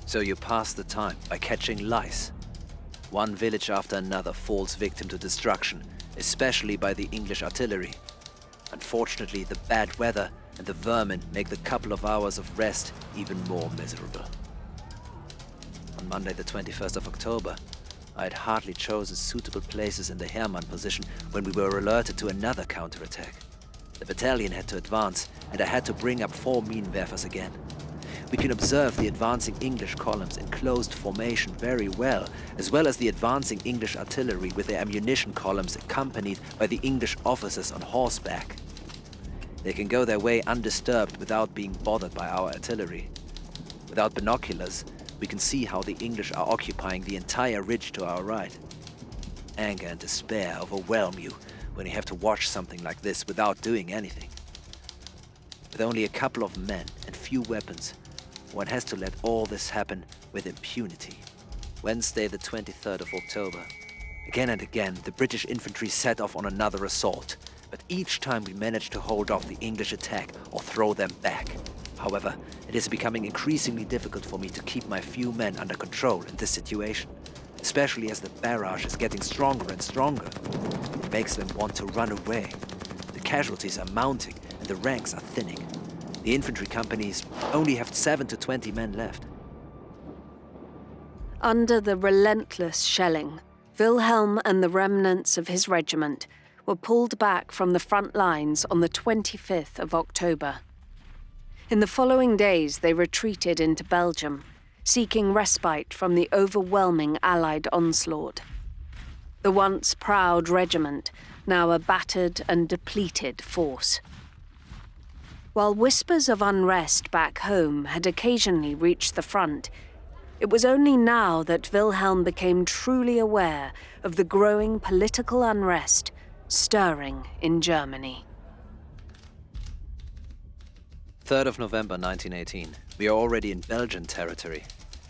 So you pass the time by catching lice. One village after another falls victim to destruction, especially by the English artillery. Unfortunately, the bad weather and the vermin make the couple of hours of rest even more miserable. On Monday the 21st of October, I had hardly chosen suitable places in the Hermann position when we were alerted to another counterattack. The battalion had to advance, and I had to bring up 4 Minenwerfers again. We can observe the advancing English columns in closed formation very well as the advancing English artillery with their ammunition columns accompanied by the English officers on horseback. They can go their way undisturbed without being bothered by our artillery. Without binoculars, we can see how the English are occupying the entire ridge to our right. Anger and despair overwhelm you when you have to watch something like this without doing anything. With only a couple of men and few weapons, one has to let all this happen with impunity. Wednesday the 23rd of October. Again and again, the British infantry set off on another assault, but each time we managed to hold off the English attack or throw them back. However, it is becoming increasingly difficult for me to keep my few men under control in this situation, especially as the barrage is getting stronger and stronger. It makes them want to run away. The casualties are mounting and the ranks are thinning. The infantry companies only have 7 to 20 men left. Under the relentless shelling, Wilhelm and the remnants of his regiment were pulled back from the front lines on the 25th of October. In the following days, they retreated into Belgium, seeking respite from the overwhelming Allied onslaught. The once proud regiment, now a battered and depleted force. While whispers of unrest back home had occasionally reached the front, it was only now that Wilhelm became truly aware of the growing political unrest stirring in Germany. 3rd of November 1918. We are already in Belgian territory.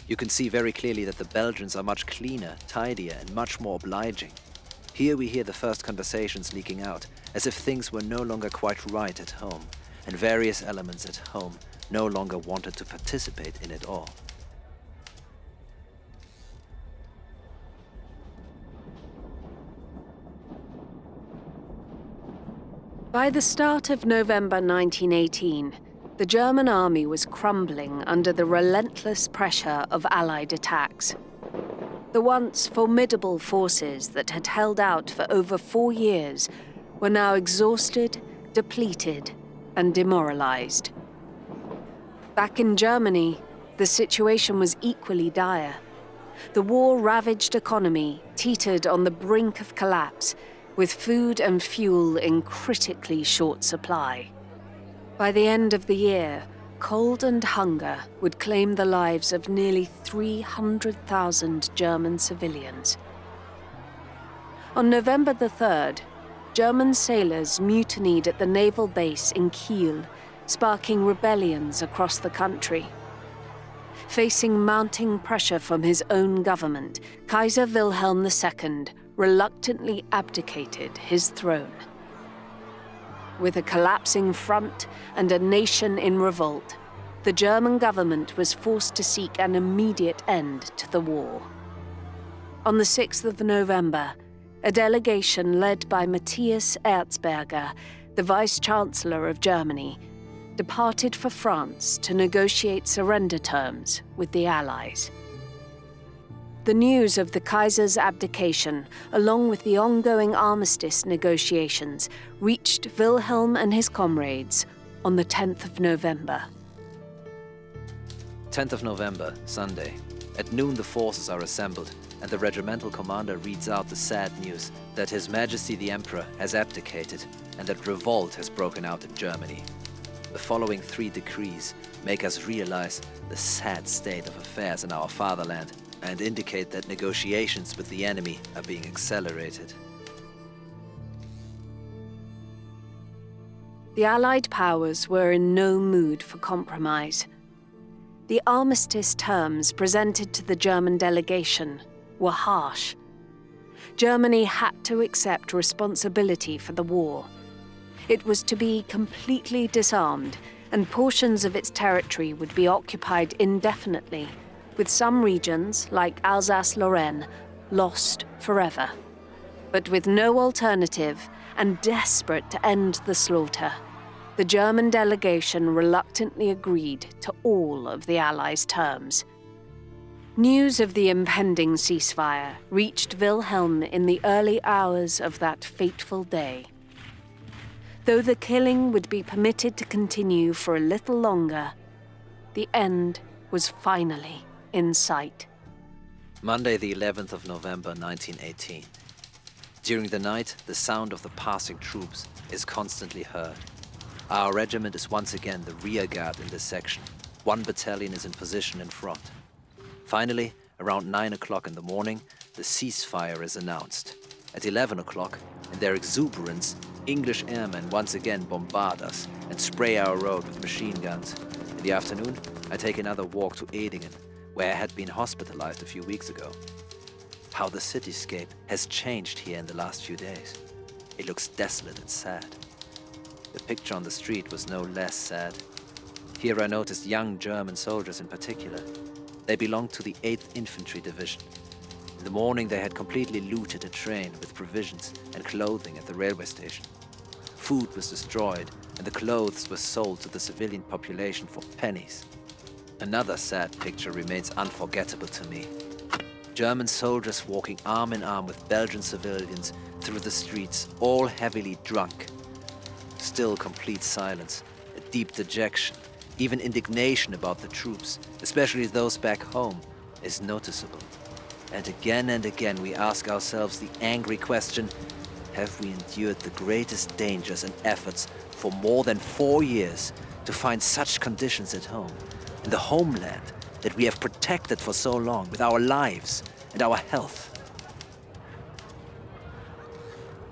You can see very clearly that the Belgians are much cleaner, tidier, and much more obliging. Here we hear the first conversations leaking out, as if things were no longer quite right at home, and various elements at home no longer wanted to participate in it all. By the start of November 1918, the German army was crumbling under the relentless pressure of Allied attacks. The once formidable forces that had held out for over 4 years were now exhausted, depleted, and demoralized. Back in Germany, the situation was equally dire. The war-ravaged economy teetered on the brink of collapse, with food and fuel in critically short supply. By the end of the year, cold and hunger would claim the lives of nearly 300,000 German civilians. On November the 3rd, German sailors mutinied at the naval base in Kiel, sparking rebellions across the country. Facing mounting pressure from his own government, Kaiser Wilhelm II reluctantly abdicated his throne. With a collapsing front and a nation in revolt, the German government was forced to seek an immediate end to the war. On the 6th of November, a delegation led by Matthias Erzberger, the Vice-Chancellor of Germany, departed for France to negotiate surrender terms with the Allies. The news of the Kaiser's abdication, along with the ongoing armistice negotiations, reached Wilhelm and his comrades on the 10th of November. 10th of November, Sunday. At noon the forces are assembled, and the regimental commander reads out the sad news that His Majesty the Emperor has abdicated and that revolt has broken out in Germany. The following 3 decrees make us realize the sad state of affairs in our fatherland and indicate that negotiations with the enemy are being accelerated. The Allied powers were in no mood for compromise. The armistice terms presented to the German delegation were harsh. Germany had to accept responsibility for the war. It was to be completely disarmed, and portions of its territory would be occupied indefinitely, with some regions, like Alsace-Lorraine, lost forever. But with no alternative, and desperate to end the slaughter, the German delegation reluctantly agreed to all of the Allies' terms. News of the impending ceasefire reached Wilhelm in the early hours of that fateful day. Though the killing would be permitted to continue for a little longer, the end was finally in sight. Monday, the 11th of November, 1918. During the night, the sound of the passing troops is constantly heard. Our regiment is once again the rear guard in this section. 1 battalion is in position in front. Finally, around 9 o'clock in the morning, the ceasefire is announced. At 11 o'clock, in their exuberance, English airmen once again bombard us and spray our road with machine guns. In the afternoon, I take another walk to Edingen, where I had been hospitalized a few weeks ago. How the cityscape has changed here in the last few days. It looks desolate and sad. The picture on the street was no less sad. Here I noticed young German soldiers in particular. They belonged to the 8th Infantry Division. In the morning they had completely looted a train with provisions and clothing at the railway station. Food was destroyed and the clothes were sold to the civilian population for pennies. Another sad picture remains unforgettable to me. German soldiers walking arm in arm with Belgian civilians through the streets, all heavily drunk. Still complete silence, a deep dejection, even indignation about the troops, especially those back home, is noticeable. And again we ask ourselves the angry question, have we endured the greatest dangers and efforts for more than 4 years to find such conditions at home, in the homeland that we have protected for so long with our lives and our health?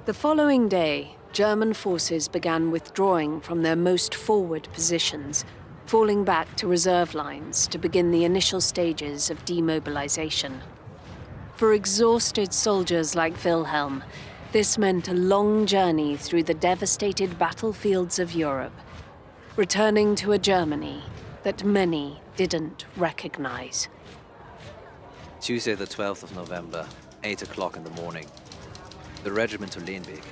The following day, German forces began withdrawing from their most forward positions, falling back to reserve lines to begin the initial stages of demobilization. For exhausted soldiers like Wilhelm, this meant a long journey through the devastated battlefields of Europe, returning to a Germany that many didn't recognize. Tuesday the 12th of November, 8 o'clock in the morning. The regiment to Leenbeek.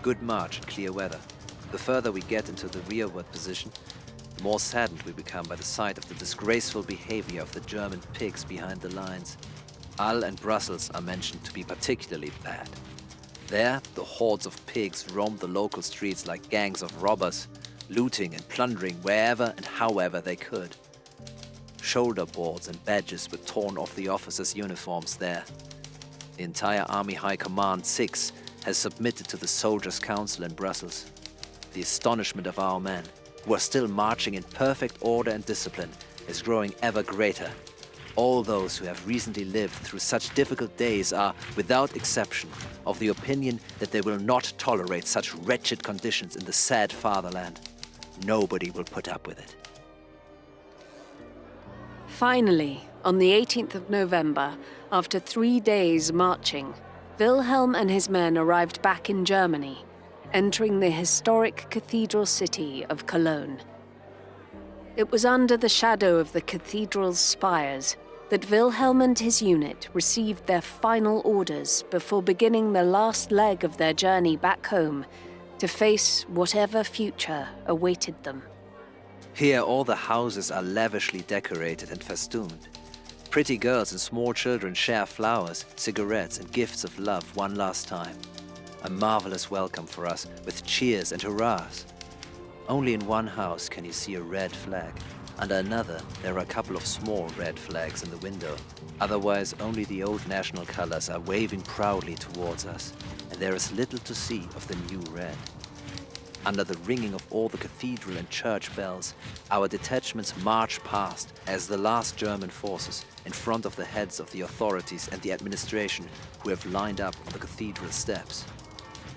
Good march in clear weather. The further we get into the rearward position, the more saddened we become by the sight of the disgraceful behavior of the German pigs behind the lines. Halle and Brussels are mentioned to be particularly bad. There, the hordes of pigs roamed the local streets like gangs of robbers, looting and plundering wherever and however they could. Shoulder boards and badges were torn off the officers' uniforms there. The entire Army High Command 6 has submitted to the Soldiers' Council in Brussels. The astonishment of our men, who are still marching in perfect order and discipline, is growing ever greater. All those who have recently lived through such difficult days are, without exception, of the opinion that they will not tolerate such wretched conditions in the sad fatherland. Nobody will put up with it. Finally, on the 18th of November, after 3 days marching, Wilhelm and his men arrived back in Germany, entering the historic cathedral city of Cologne. It was under the shadow of the cathedral's spires that Wilhelm and his unit received their final orders before beginning the last leg of their journey back home to face whatever future awaited them. Here all the houses are lavishly decorated and festooned. Pretty girls and small children share flowers, cigarettes and gifts of love one last time. A marvelous welcome for us with cheers and hurrahs. Only in one house can you see a red flag. Under another, there are a couple of small red flags in the window. Otherwise, only the old national colors are waving proudly towards us, and there is little to see of the new red. Under the ringing of all the cathedral and church bells, our detachments march past as the last German forces in front of the heads of the authorities and the administration who have lined up on the cathedral steps.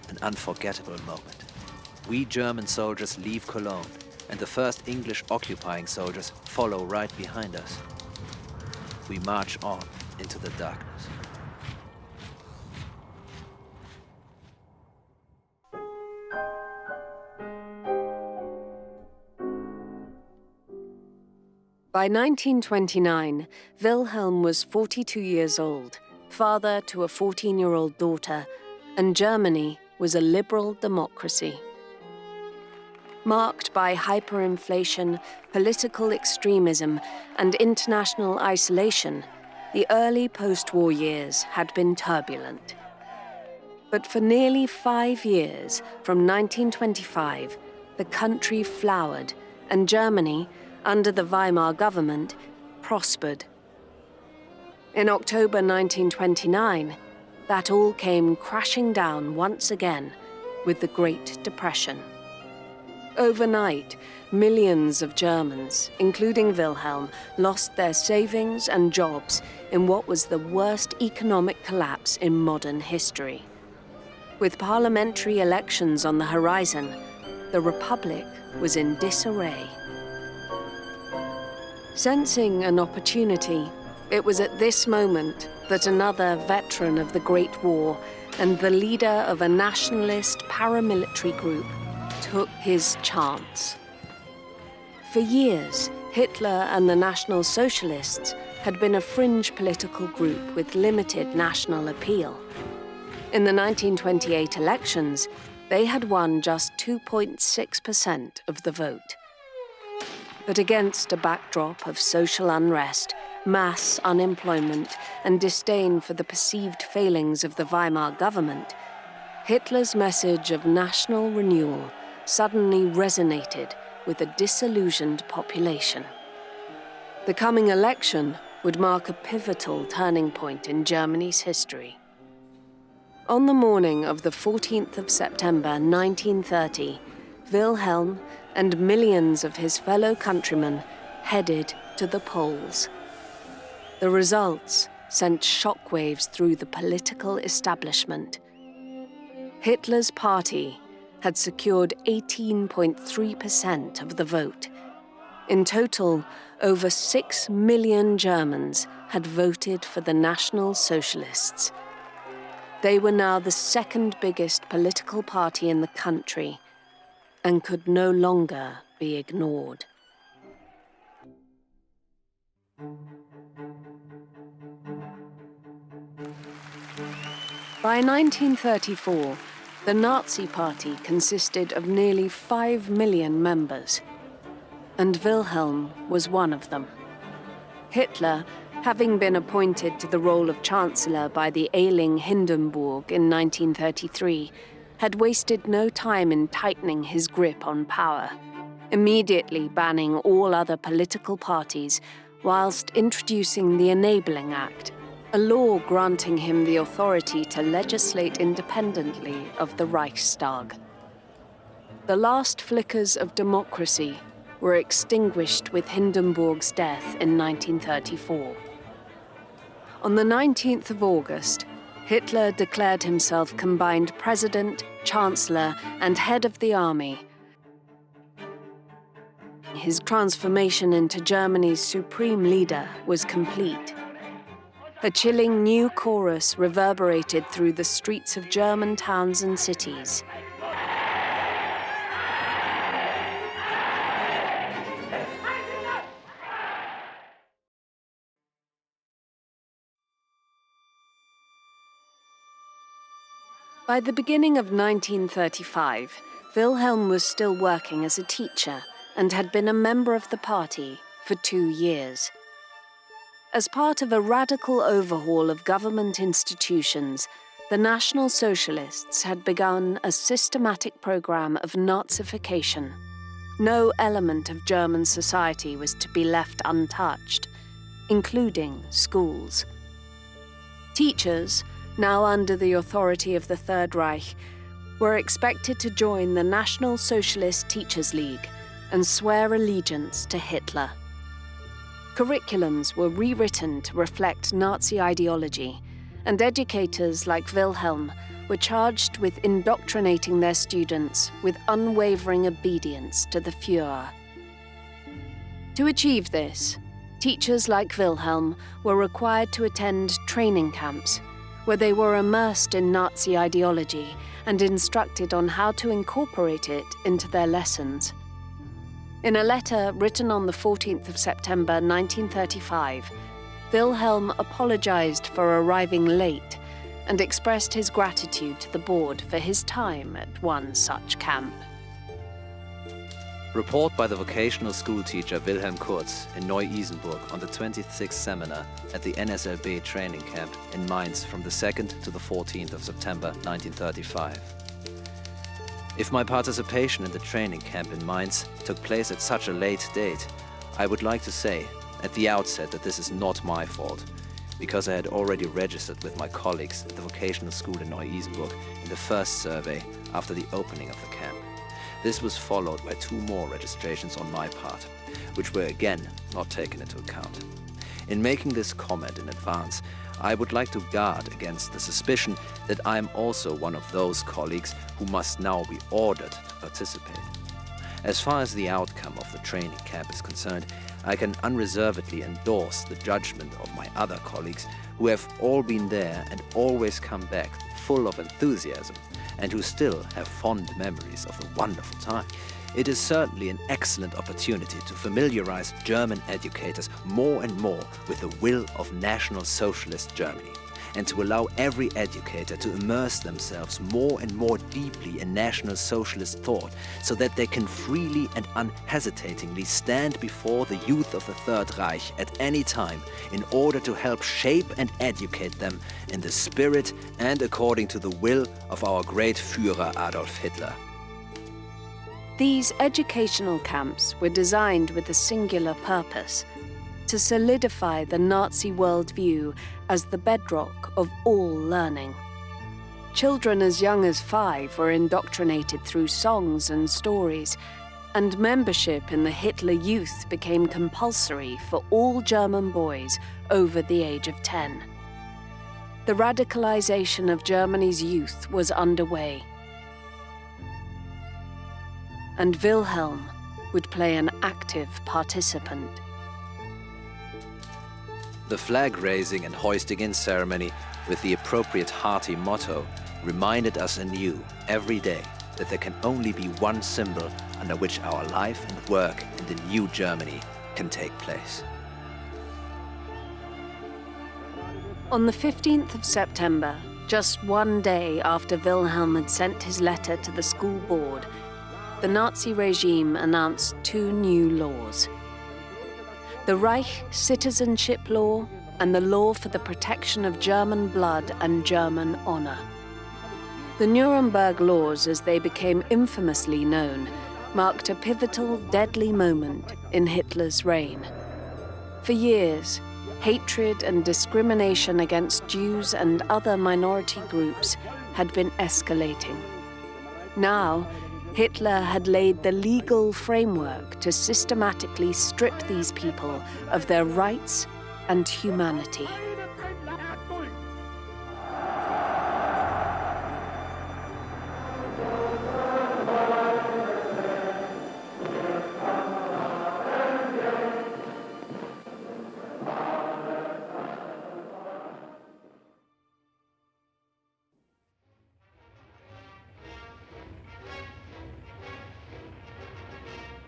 An unforgettable moment. We German soldiers leave Cologne, and the first English occupying soldiers follow right behind us. We march on into the darkness. By 1929, Wilhelm was 42 years old, father to a 14-year-old daughter, and Germany was a liberal democracy. Marked by hyperinflation, political extremism, and international isolation, the early post-war years had been turbulent. But for nearly 5 years, from 1925, the country flowered, and Germany, under the Weimar government, prospered. In October 1929, that all came crashing down once again with the Great Depression. Overnight, millions of Germans, including Wilhelm, lost their savings and jobs in what was the worst economic collapse in modern history. With parliamentary elections on the horizon, the Republic was in disarray. Sensing an opportunity, it was at this moment that another veteran of the Great War and the leader of a nationalist paramilitary group took his chance. For years, Hitler and the National Socialists had been a fringe political group with limited national appeal. In the 1928 elections, they had won just 2.6% of the vote. But against a backdrop of social unrest, mass unemployment, and disdain for the perceived failings of the Weimar government, Hitler's message of national renewal suddenly resonated with a disillusioned population. The coming election would mark a pivotal turning point in Germany's history. On the morning of the 14th of September 1930, Wilhelm and millions of his fellow countrymen headed to the polls. The results sent shockwaves through the political establishment. Hitler's party had secured 18.3% of the vote. In total, over 6 million Germans had voted for the National Socialists. They were now the second biggest political party in the country and could no longer be ignored. By 1934, the Nazi Party consisted of nearly 5 million members, and Wilhelm was one of them. Hitler, having been appointed to the role of Chancellor by the ailing Hindenburg in 1933, had wasted no time in tightening his grip on power, immediately banning all other political parties whilst introducing the Enabling Act, a law granting him the authority to legislate independently of the Reichstag. The last flickers of democracy were extinguished with Hindenburg's death in 1934. On the 19th of August, Hitler declared himself combined president, chancellor, and head of the army. His transformation into Germany's supreme leader was complete. A chilling new chorus reverberated through the streets of German towns and cities. By the beginning of 1935, Wilhelm was still working as a teacher and had been a member of the party for 2 years. As part of a radical overhaul of government institutions, the National Socialists had begun a systematic program of Nazification. No element of German society was to be left untouched, including schools. Teachers, now under the authority of the Third Reich, were expected to join the National Socialist Teachers League and swear allegiance to Hitler. Curriculums were rewritten to reflect Nazi ideology, and educators like Wilhelm were charged with indoctrinating their students with unwavering obedience to the Führer. To achieve this, teachers like Wilhelm were required to attend training camps, where they were immersed in Nazi ideology and instructed on how to incorporate it into their lessons. In a letter written on the 14th of September 1935, Wilhelm apologized for arriving late and expressed his gratitude to the board for his time at one such camp. Report by the vocational school teacher Wilhelm Kirtz in Neu-Isenburg on the 26th seminar at the NSLB training camp in Mainz from the 2nd to the 14th of September 1935. If my participation in the training camp in Mainz took place at such a late date, I would like to say at the outset that this is not my fault, because I had already registered with my colleagues at the vocational school in Neu-Isenburg in the first survey after the opening of the camp. This was followed by 2 more registrations on my part, which were again not taken into account. In making this comment in advance, I would like to guard against the suspicion that I am also one of those colleagues who must now be ordered to participate. As far as the outcome of the training camp is concerned, I can unreservedly endorse the judgment of my other colleagues who have all been there and always come back full of enthusiasm, and who still have fond memories of the wonderful time. It is certainly an excellent opportunity to familiarize German educators more and more with the will of National Socialist Germany, and to allow every educator to immerse themselves more and more deeply in National Socialist thought, so that they can freely and unhesitatingly stand before the youth of the Third Reich at any time in order to help shape and educate them in the spirit and according to the will of our great Führer Adolf Hitler. These educational camps were designed with a singular purpose: to solidify the Nazi worldview as the bedrock of all learning. Children as young as 5 were indoctrinated through songs and stories, and membership in the Hitler Youth became compulsory for all German boys over the age of 10. The radicalization of Germany's youth was underway, and Wilhelm would play an active participant. The flag raising and hoisting in ceremony with the appropriate hearty motto reminded us anew every day that there can only be one symbol under which our life and work in the new Germany can take place. On the 15th of September, just one day after Wilhelm had sent his letter to the school board, the Nazi regime announced 2 new laws: the Reich Citizenship Law and the Law for the Protection of German Blood and German Honor. The Nuremberg Laws, as they became infamously known, marked a pivotal, deadly moment in Hitler's reign. For years, hatred and discrimination against Jews and other minority groups had been escalating. Now, Hitler had laid the legal framework to systematically strip these people of their rights and humanity.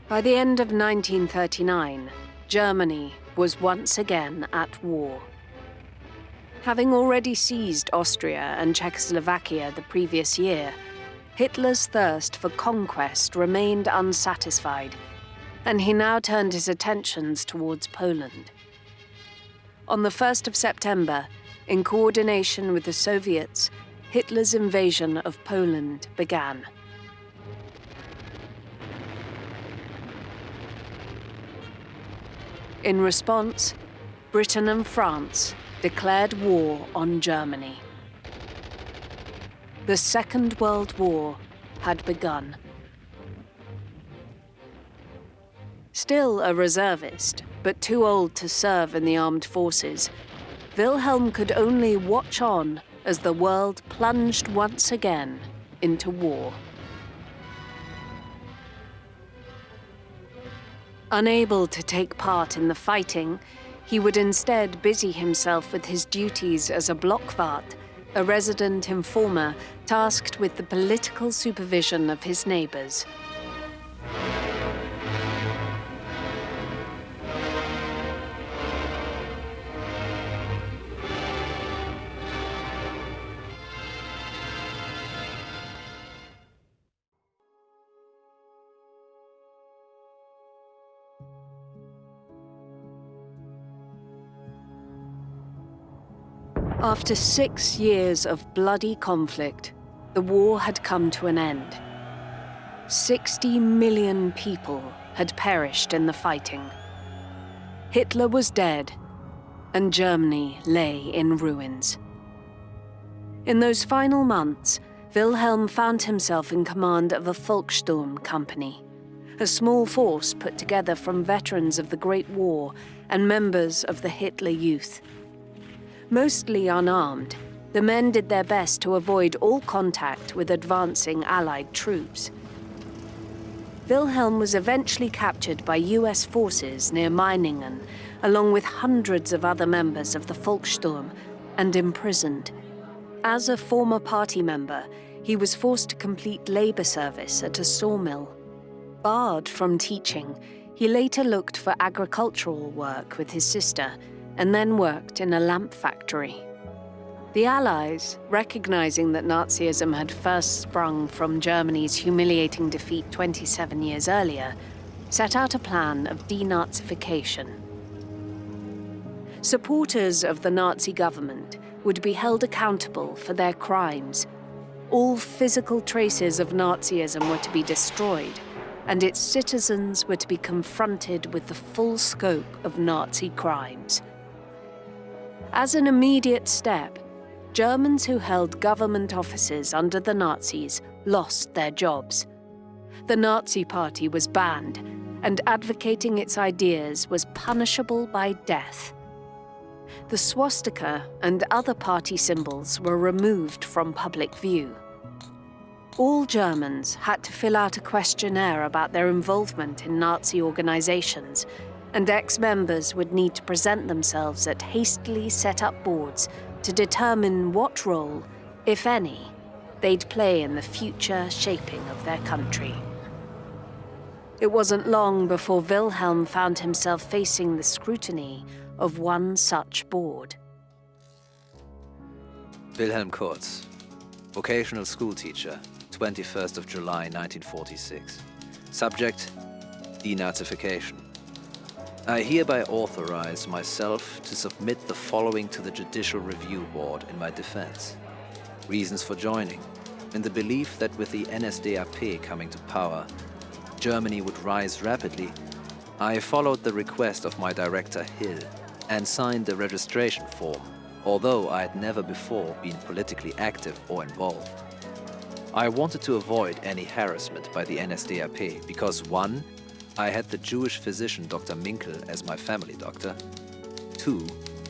By the end of 1939, Germany was once again at war. Having already seized Austria and Czechoslovakia the previous year, Hitler's thirst for conquest remained unsatisfied, and he now turned his attentions towards Poland. On the 1st of September, in coordination with the Soviets, Hitler's invasion of Poland began. In response, Britain and France declared war on Germany. The Second World War had begun. Still a reservist, but too old to serve in the armed forces, Wilhelm could only watch on as the world plunged once again into war. Unable to take part in the fighting, he would instead busy himself with his duties as a Blockwart, a resident informer tasked with the political supervision of his neighbors. After 6 years of bloody conflict, the war had come to an end. 60 million people had perished in the fighting. Hitler was dead, and Germany lay in ruins. In those final months, Wilhelm found himself in command of a Volkssturm company, a small force put together from veterans of the Great War and members of the Hitler Youth. Mostly unarmed, the men did their best to avoid all contact with advancing Allied troops. Wilhelm was eventually captured by US forces near Meiningen, along with hundreds of other members of the Volkssturm, and imprisoned. As a former party member, he was forced to complete labor service at a sawmill. Barred from teaching, he later looked for agricultural work with his sister, and then worked in a lamp factory. The Allies, recognizing that Nazism had first sprung from Germany's humiliating defeat 27 years earlier, set out a plan of denazification. Supporters of the Nazi government would be held accountable for their crimes. All physical traces of Nazism were to be destroyed, and its citizens were to be confronted with the full scope of Nazi crimes. As an immediate step, Germans who held government offices under the Nazis lost their jobs. The Nazi Party was banned, and advocating its ideas was punishable by death. The swastika and other party symbols were removed from public view. All Germans had to fill out a questionnaire about their involvement in Nazi organizations, and ex-members would need to present themselves at hastily set-up boards to determine what role, if any, they'd play in the future shaping of their country. It wasn't long before Wilhelm found himself facing the scrutiny of one such board. Wilhelm Kirtz, vocational school teacher, 21st of July 1946. Subject: denazification. I hereby authorize myself to submit the following to the Judicial Review Board in my defense. Reasons for joining: in the belief that with the NSDAP coming to power, Germany would rise rapidly, I followed the request of my director Hill and signed the registration form, although I had never before been politically active or involved. I wanted to avoid any harassment by the NSDAP because 1. I had the Jewish physician Dr. Minkel as my family doctor. 2.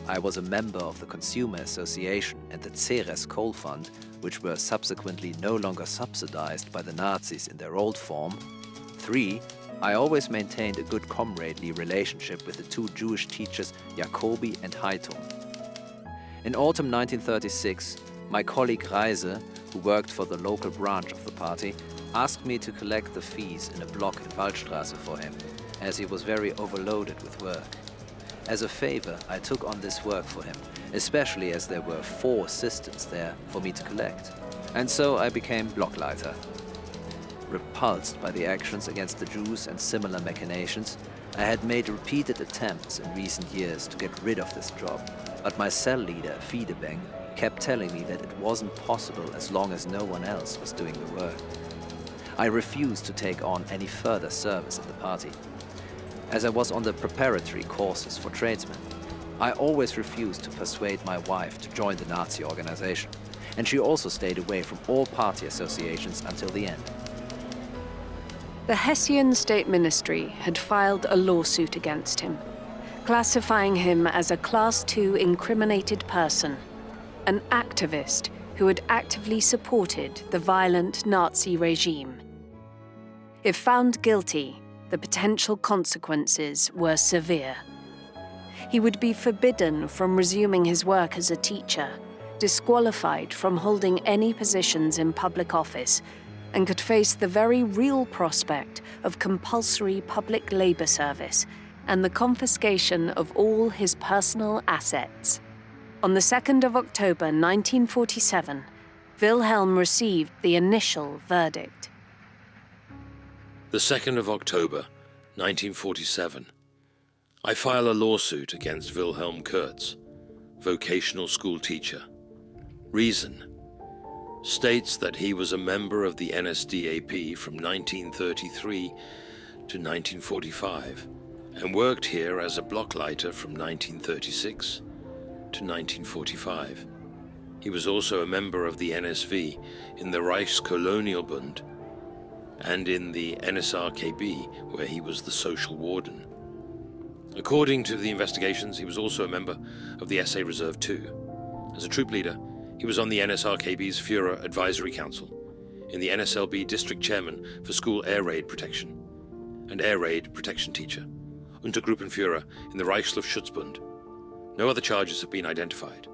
I was a member of the Consumer Association and the Ceres Coal Fund, which were subsequently no longer subsidized by the Nazis in their old form. 3. I always maintained a good comradely relationship with the 2 Jewish teachers Jacobi and Heitung. In autumn 1936, my colleague Reise, who worked for the local branch of the party, asked me to collect the fees in a block in Waldstraße for him, as he was very overloaded with work. As a favor, I took on this work for him, especially as there were 4 assistants there for me to collect. And so I became Blockleiter. Repulsed by the actions against the Jews and similar machinations, I had made repeated attempts in recent years to get rid of this job, but my cell leader, Fiedebeng, kept telling me that it wasn't possible as long as no one else was doing the work. I refused to take on any further service in the party. As I was on the preparatory courses for tradesmen, I always refused to persuade my wife to join the Nazi organization, and she also stayed away from all party associations until the end. The Hessian State Ministry had filed a lawsuit against him, classifying him as a Class II incriminated person, an activist who had actively supported the violent Nazi regime. If found guilty, the potential consequences were severe. He would be forbidden from resuming his work as a teacher, disqualified from holding any positions in public office, and could face the very real prospect of compulsory public labor service and the confiscation of all his personal assets. On the 2nd of October 1947, Wilhelm received the initial verdict. The 2nd of October, 1947. I file a lawsuit against Wilhelm Kirtz, vocational school teacher. Reason: states that he was a member of the NSDAP from 1933 to 1945 and worked here as a Blockleiter from 1936 to 1945. He was also a member of the NSV in the Reichskolonialbund and in the NSRKB, where he was the social warden. According to the investigations, he was also a member of the SA Reserve II. As a troop leader, he was on the NSRKB's Führer Advisory Council, in the NSLB District Chairman for School Air Raid Protection, and Air Raid Protection Teacher, Untergruppenführer in the Reichsluftschutzbund. No other charges have been identified.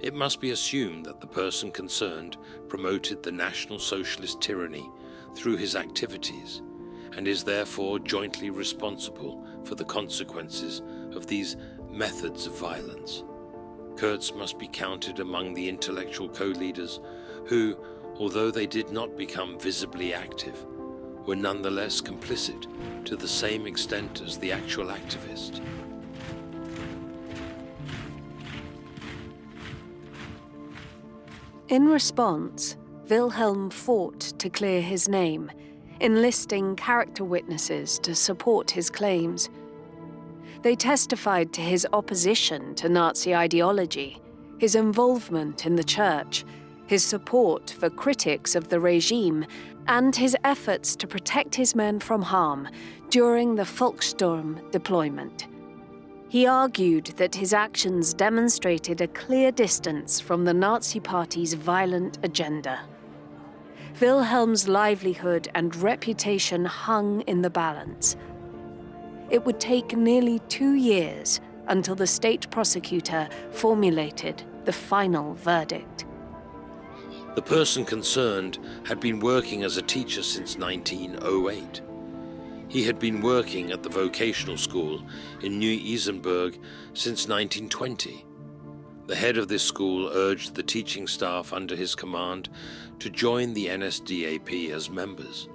It must be assumed that the person concerned promoted the National Socialist tyranny through his activities and is therefore jointly responsible for the consequences of these methods of violence. Kirtz must be counted among the intellectual co-leaders who, although they did not become visibly active, were nonetheless complicit to the same extent as the actual activist. In response, Wilhelm fought to clear his name, enlisting character witnesses to support his claims. They testified to his opposition to Nazi ideology, his involvement in the church, his support for critics of the regime, and his efforts to protect his men from harm during the Volkssturm deployment. He argued that his actions demonstrated a clear distance from the Nazi Party's violent agenda. Wilhelm's livelihood and reputation hung in the balance. It would take nearly 2 years until the state prosecutor formulated the final verdict. The person concerned had been working as a teacher since 1908. He had been working at the vocational school in Neu-Isenburg since 1920. The head of this school urged the teaching staff under his command to join the NSDAP as members.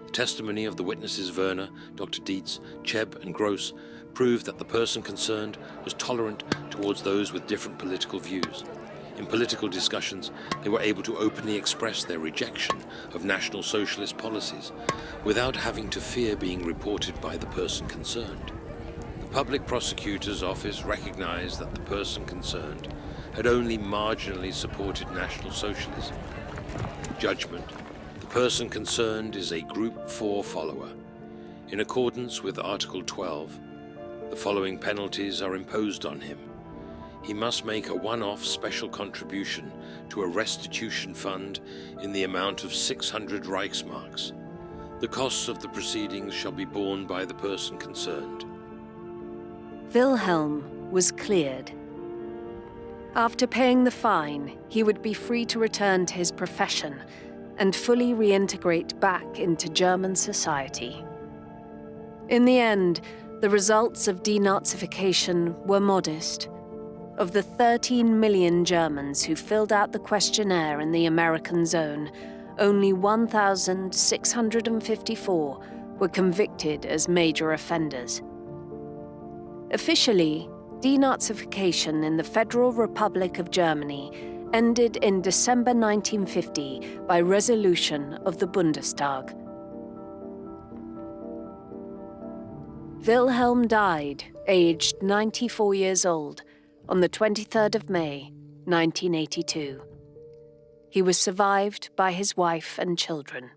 The testimony of the witnesses Werner, Dr. Dietz, Cheb, and Gross proved that the person concerned was tolerant towards those with different political views. In political discussions, they were able to openly express their rejection of National Socialist policies without having to fear being reported by the person concerned. The public prosecutor's office recognized that the person concerned had only marginally supported National Socialism. Judgment: the person concerned is a Group 4 follower. In accordance with Article 12, the following penalties are imposed on him. He must make a one-off special contribution to a restitution fund in the amount of 600 Reichsmarks. The costs of the proceedings shall be borne by the person concerned. Wilhelm was cleared. After paying the fine, he would be free to return to his profession and fully reintegrate back into German society. In the end, the results of denazification were modest. Of the 13 million Germans who filled out the questionnaire in the American zone, only 1,654 were convicted as major offenders. Officially, denazification in the Federal Republic of Germany ended in December 1950 by resolution of the Bundestag. Wilhelm died, aged 94 years old, on the 23rd of May, 1982. He was survived by his wife and children.